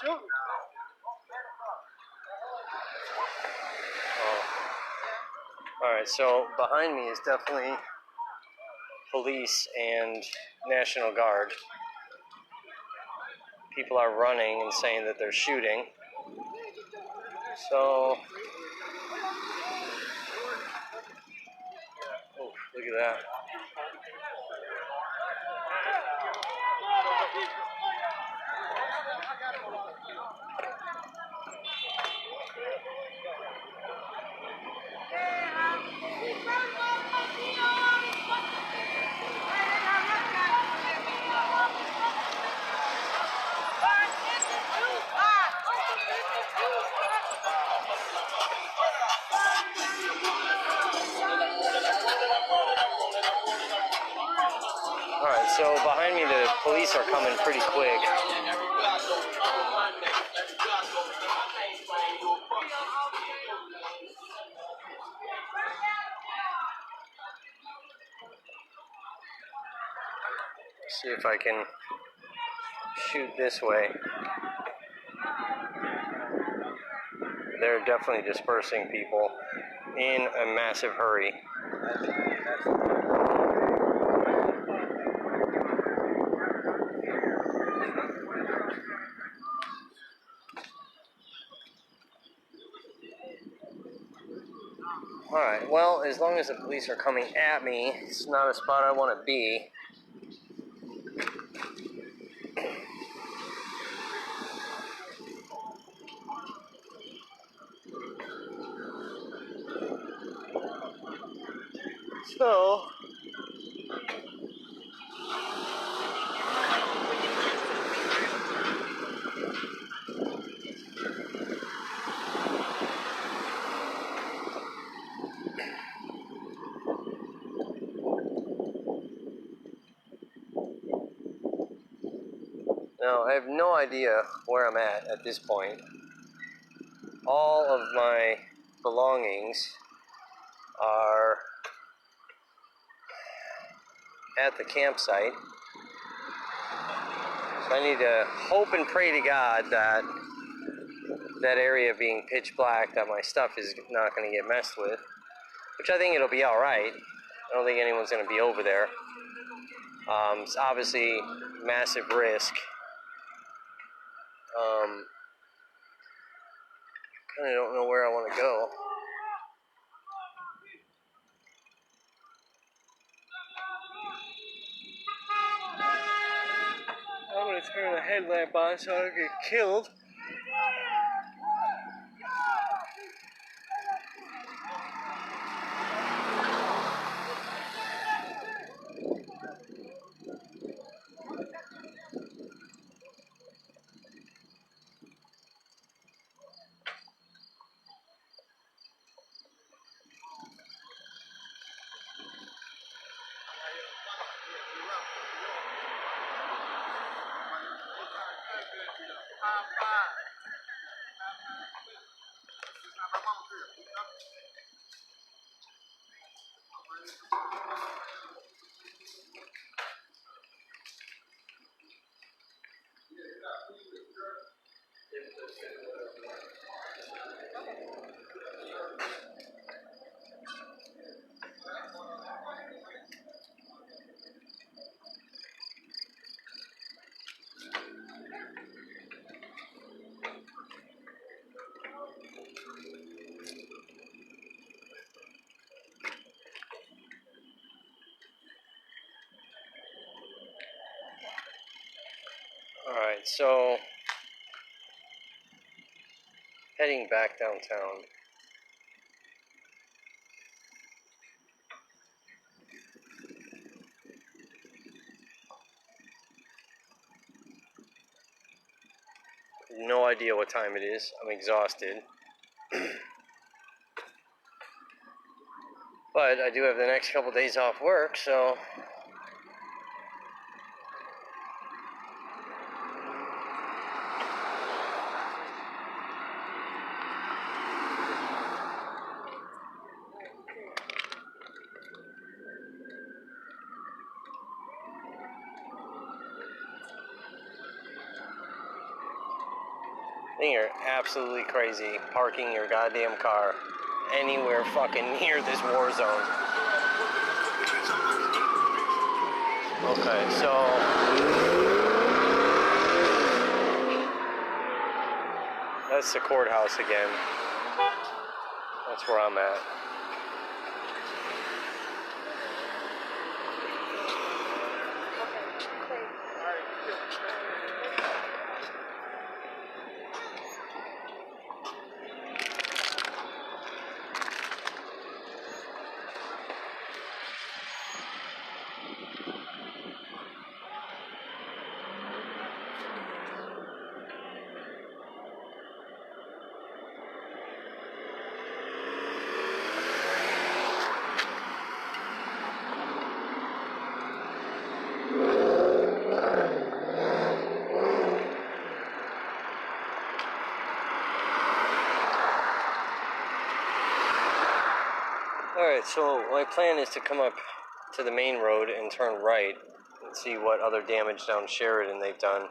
Shoot. Alright, so behind me is definitely police and National Guard. People are running and saying that they're shooting. So, oh, look at that. Alright, so behind me the police are coming pretty quick. See if I can shoot this way. They're definitely dispersing people in a massive hurry. Alright, well, as long as the police are coming at me, it's not a spot I want to be. So, now I have no idea where I'm at this point. All of my belongings are at the campsite. So I need to hope and pray to God that that area being pitch black, that my stuff is not going to get messed with. Which I think it'll be alright. I don't think anyone's going to be over there. It's obviously massive risk. Kind of don't know where I want to go. I'm going to turn the headlamp on so I don't get killed. Alright, so heading back downtown. No idea what time it is. I'm exhausted. But I do have the next couple days off work, so I think you're absolutely crazy parking your goddamn car anywhere fucking near this war zone. Okay, so that's the courthouse again. That's where I'm at. Alright, so my plan is to come up to the main road and turn right and see what other damage down Sheridan they've done.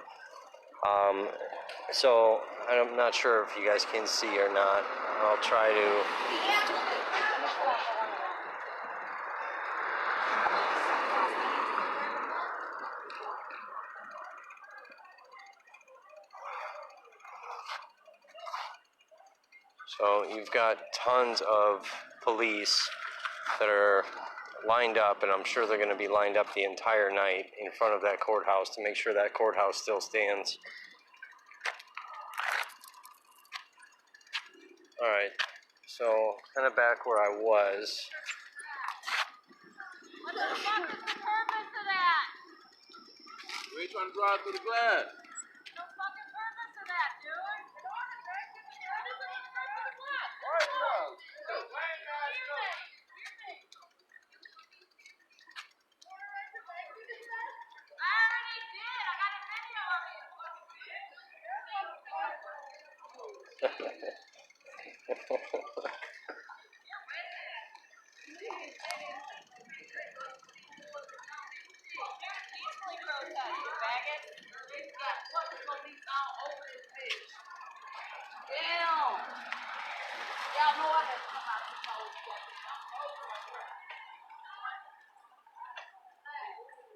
So I'm not sure if you guys can see or not. I'll try to. So you've got tons of police that are lined up, and I'm sure they're going to be lined up the entire night in front of that courthouse to make sure that courthouse still stands. Alright, so kind of back where I was. What the fuck is the purpose of that? We ain't trying to drive through the glass. No fucking purpose of that, dude. What is the purpose of the glass? I already did. I got a video of it. Peacefully protest, you faggot. Yeah, put the police all over this bitch. Damn. Y'all know I had to come out this whole shit.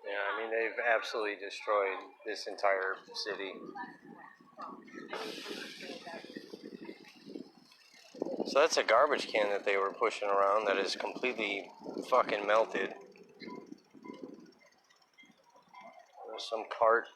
Yeah, I mean, they've absolutely destroyed this entire city. So that's a garbage can that they were pushing around that is completely fucking melted. There's some cart.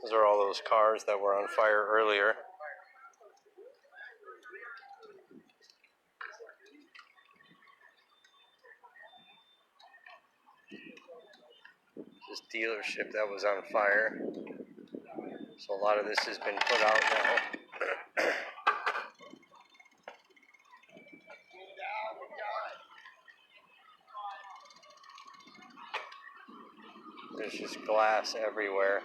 Those are all those cars that were on fire earlier. This dealership that was on fire. So a lot of this has been put out now. There's just glass everywhere.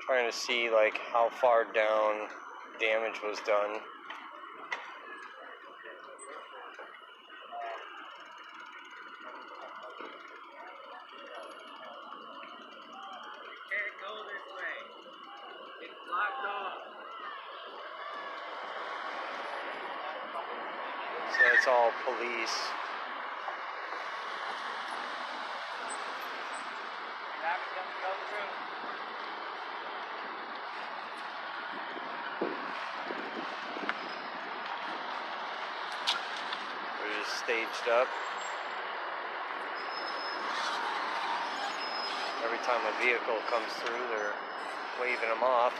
Trying to see like how far down damage was done. Can't go this way. It's blocked off. So it's all police. They're just staged up. Every time a vehicle comes through, they're waving them off.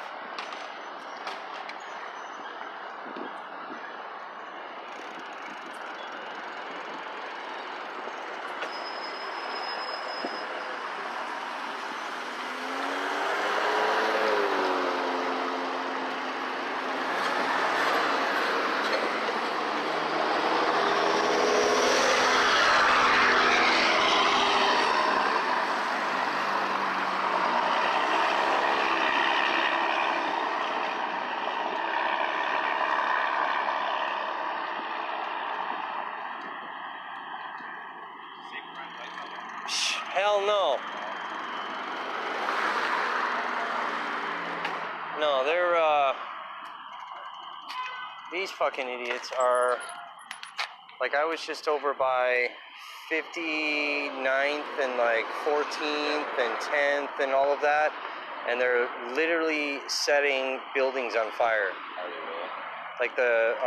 Hell no. No, they're, these fucking idiots are, like, I was just over by 59th and like 14th and 10th and all of that, and they're literally setting buildings on fire. Like that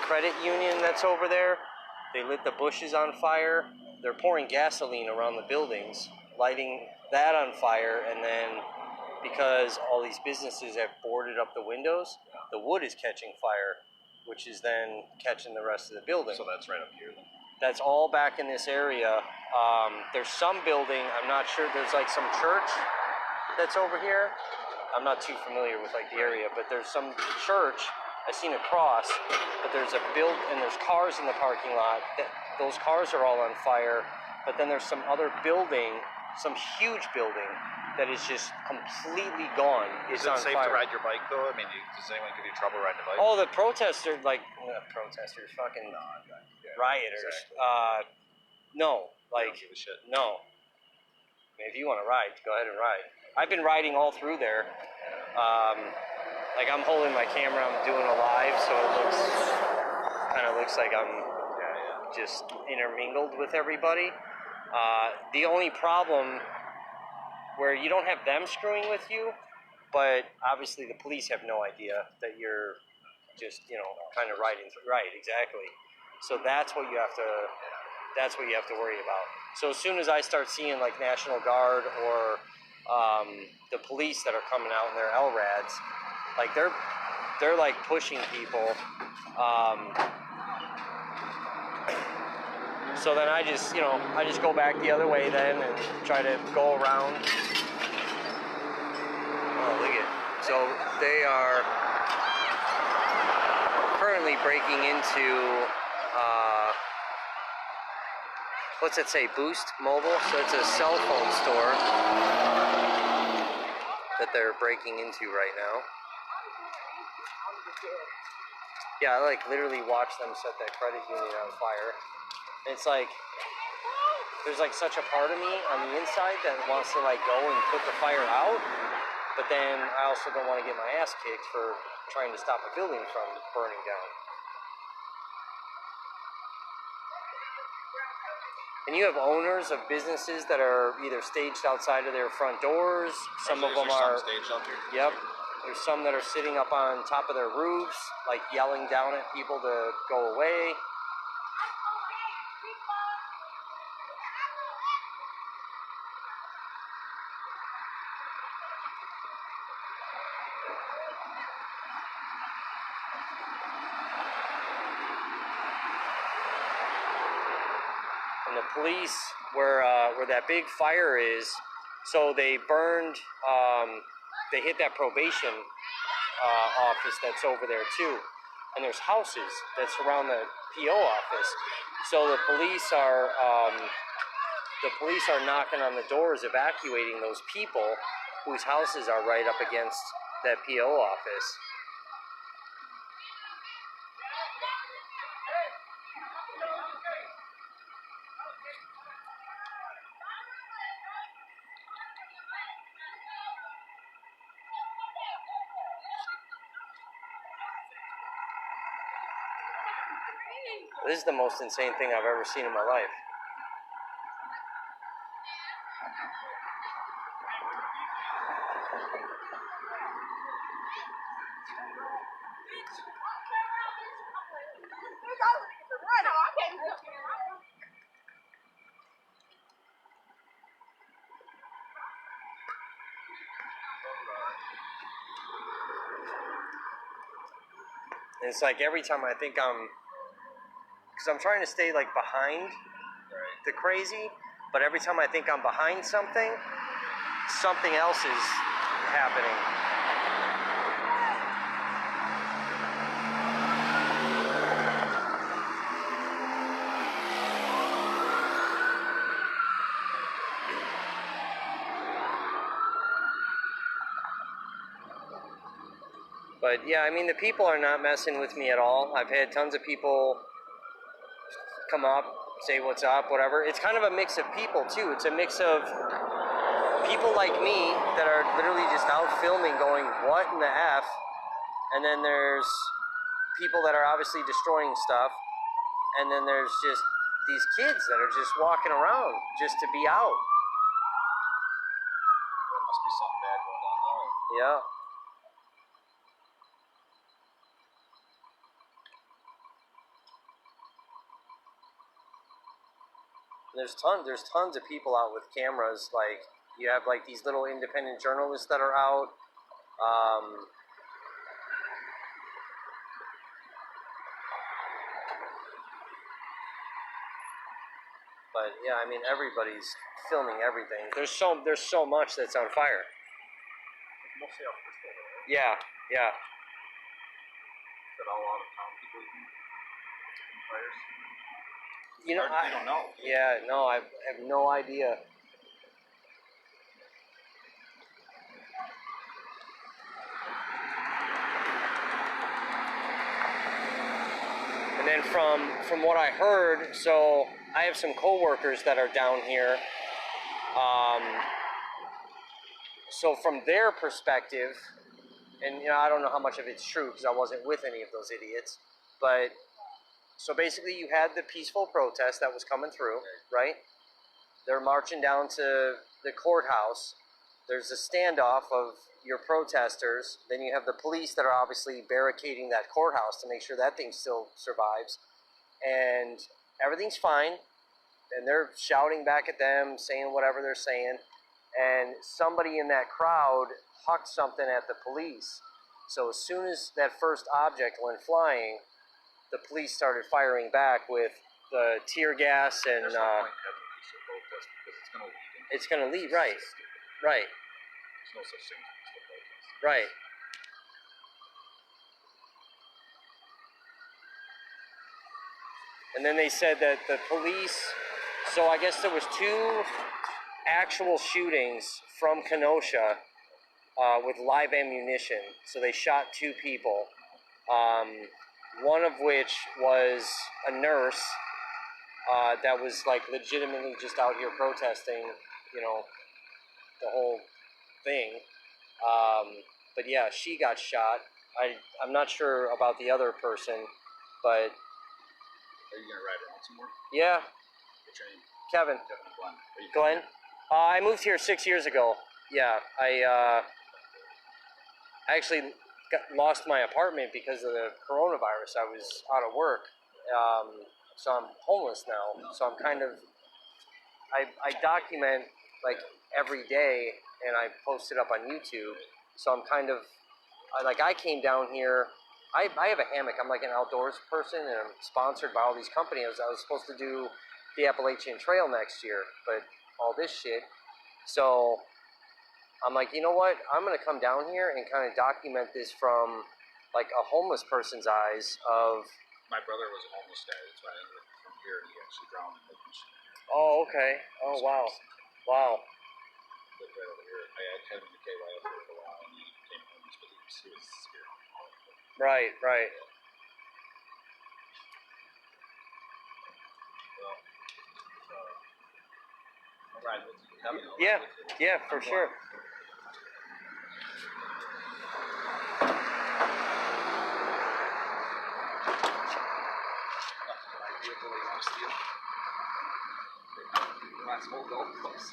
credit union that's over there, they lit the bushes on fire. They're pouring gasoline around the buildings, lighting that on fire, and then because all these businesses have boarded up the windows, the wood is catching fire, which is then catching the rest of the building. So that's right up here then. That's all back in this area. There's some building, I'm not sure, there's like some church that's over here. I'm not too familiar with like the area, but there's some church. I seen a cross, but there's and there's cars in the parking lot. Those cars are all on fire, but then there's some other building, some huge building that is just completely gone. Is it safe to ride your bike though? I mean, does anyone give you trouble riding a bike? Oh, the protesters, fucking rioters. Exactly. No, like, give a shit. no. I mean, if you want to ride, go ahead and ride. I've been riding all through there. Like, I'm holding my camera, I'm doing a live, so it looks like I'm just intermingled with everybody. The only problem where you don't have them screwing with you, but obviously the police have no idea that you're just, kind of riding through. Right, exactly. So that's what you have to worry about. So as soon as I start seeing like National Guard or the police that are coming out in their LRADs, like they're like pushing people. So then I just go back the other way then and try to go around. Oh, look at it. So they are currently breaking into, what's it say, Boost Mobile? So it's a cell phone store that they're breaking into right now. Yeah, I like literally watched them set that credit union on fire. It's like, there's like such a part of me on the inside that wants to like go and put the fire out, but then I also don't want to get my ass kicked for trying to stop a building from burning down. And you have owners of businesses that are either staged outside of their front doors. Some of them are staged out here. Yep. There's some that are sitting up on top of their roofs, like yelling down at people to go away. And the police, where that big fire is, so they burned, they hit that probation office that's over there too. And there's houses that surround the PO office. So the police are knocking on the doors, evacuating those people. whose houses are right up against that PO office. This is the most insane thing I've ever seen in my life. And it's like every time I think because I'm trying to stay like behind the crazy, but every time I think I'm behind something, something else is happening. But yeah, I mean, the people are not messing with me at all. I've had tons of people come up, say what's up, whatever. It's kind of a mix of people too. It's a mix of people like me that are literally just out filming going, what in the F? And then there's people that are obviously destroying stuff. And then there's just these kids that are just walking around just to be out. There must be something bad going on there. Yeah. There's tons of people out with cameras. Like, you have like these little independent journalists that are out. But yeah, I mean, everybody's filming everything. There's so much that's on fire. Mostly out of Bristol, right? Yeah, yeah. Is that all out of town people eating fires? You know, I don't know. Yeah, no, I have no idea. And then from what I heard, so I have some coworkers that are down here. So from their perspective, and you know, I don't know how much of it's true because I wasn't with any of those idiots, but so basically you had the peaceful protest that was coming through, right? They're marching down to the courthouse. There's a standoff of your protesters. Then you have the police that are obviously barricading that courthouse to make sure that thing still survives. And everything's fine. And they're shouting back at them, saying whatever they're saying. And somebody in that crowd hucked something at the police. So as soon as that first object went flying, the police started firing back with the tear gas and There's no point in having a peaceful protest because it's going to lead. it's going to lead, right, right, There's no such thing as peaceful protest. right. And then they said that the police, so I guess there was 2 actual shootings from Kenosha with live ammunition. So they shot 2 people. One of which was a nurse that was like legitimately just out here protesting, you know, the whole thing. But yeah, she got shot. I'm not sure about the other person, but Are you going to ride around some more? yeah, What's your name? Kevin. Kevin Glenn. Are you Glenn? I moved here 6 years ago. Yeah, I actually lost my apartment because of the coronavirus. I was out of work, so I'm homeless now. So I'm kind of, I document like every day, and I post it up on YouTube. So I'm kind of, I came down here. I have a hammock. I'm like an outdoors person, and I'm sponsored by all these companies. I was supposed to do the Appalachian Trail next year, but all this shit. So I'm like, you know what? I'm going to come down here and kind of document this from like a homeless person's eyes of... My brother was a homeless guy. That's why I ended up from here, and he actually drowned in the ocean. Oh, okay. Oh, wow. Wow. lived right over here. I had him in the KYS for a while, and he came home just because he was scared. Right, right. Well, I'll ride with you. Let me know. Yeah, yeah, for sure. That's whole golf course.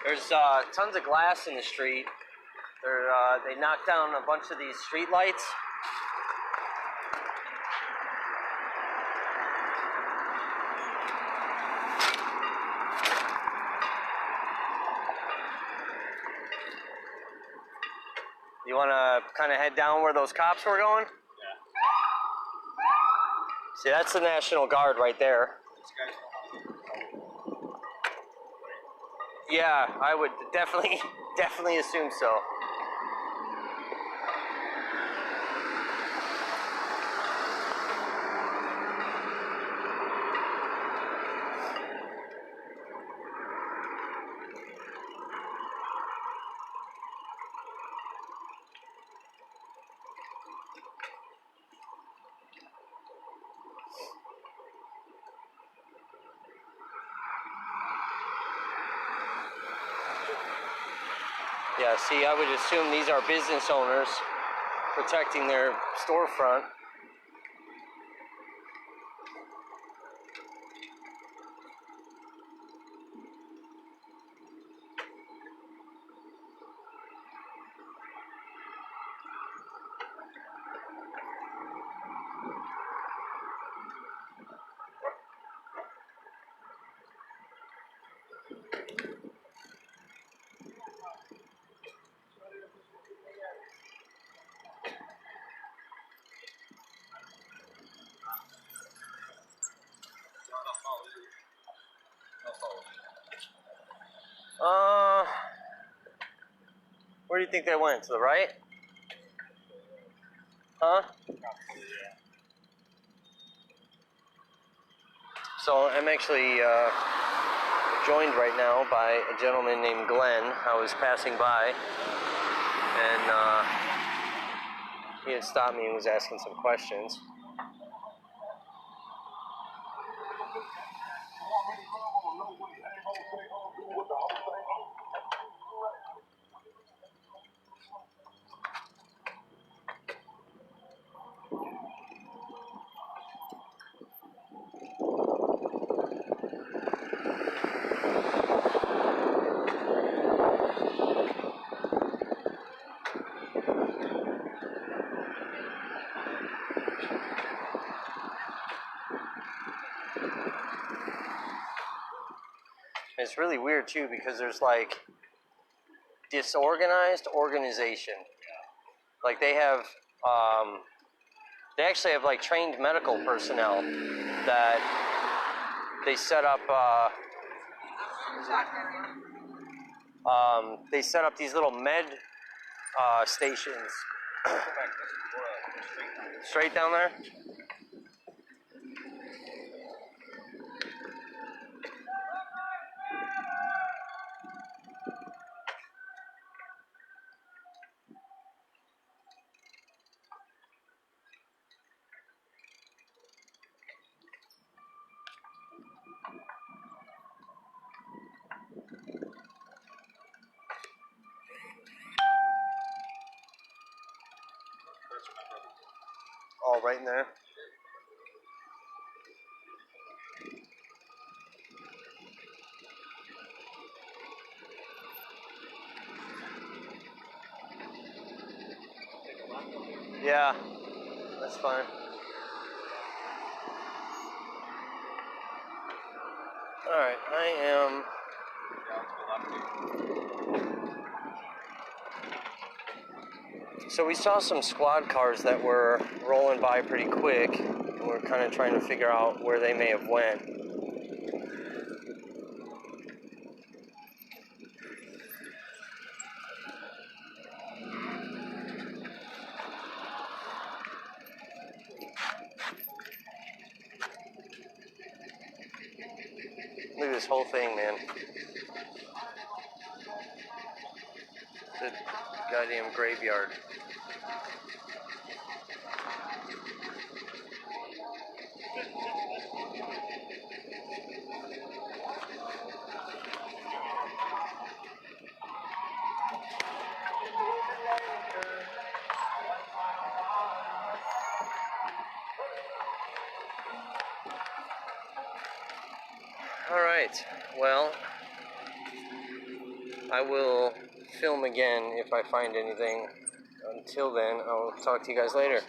There's tons of glass in the street. They knocked down a bunch of these street lights. You want to kind of head down where those cops were going? Yeah. See, that's the National Guard right there. This guy's Yeah, I would definitely assume so. Yeah, see, I would assume these are business owners protecting their storefront. Where do you think they went? To the right? Huh? So I'm actually joined right now by a gentleman named Glenn. I was passing by, and he had stopped me and was asking some questions. It's really weird too because there's like disorganized organization. Like they actually have like trained medical personnel that they set up. They set up these little med stations. Straight down there. All right in there. Yeah, that's fine. All right, I am. So we saw some squad cars that were rolling by pretty quick. We we're kind of trying to figure out where they may have went. Look at this whole thing, man. The goddamn graveyard. Alright, well, I will film again if I find anything. Until then, I'll talk to you guys later.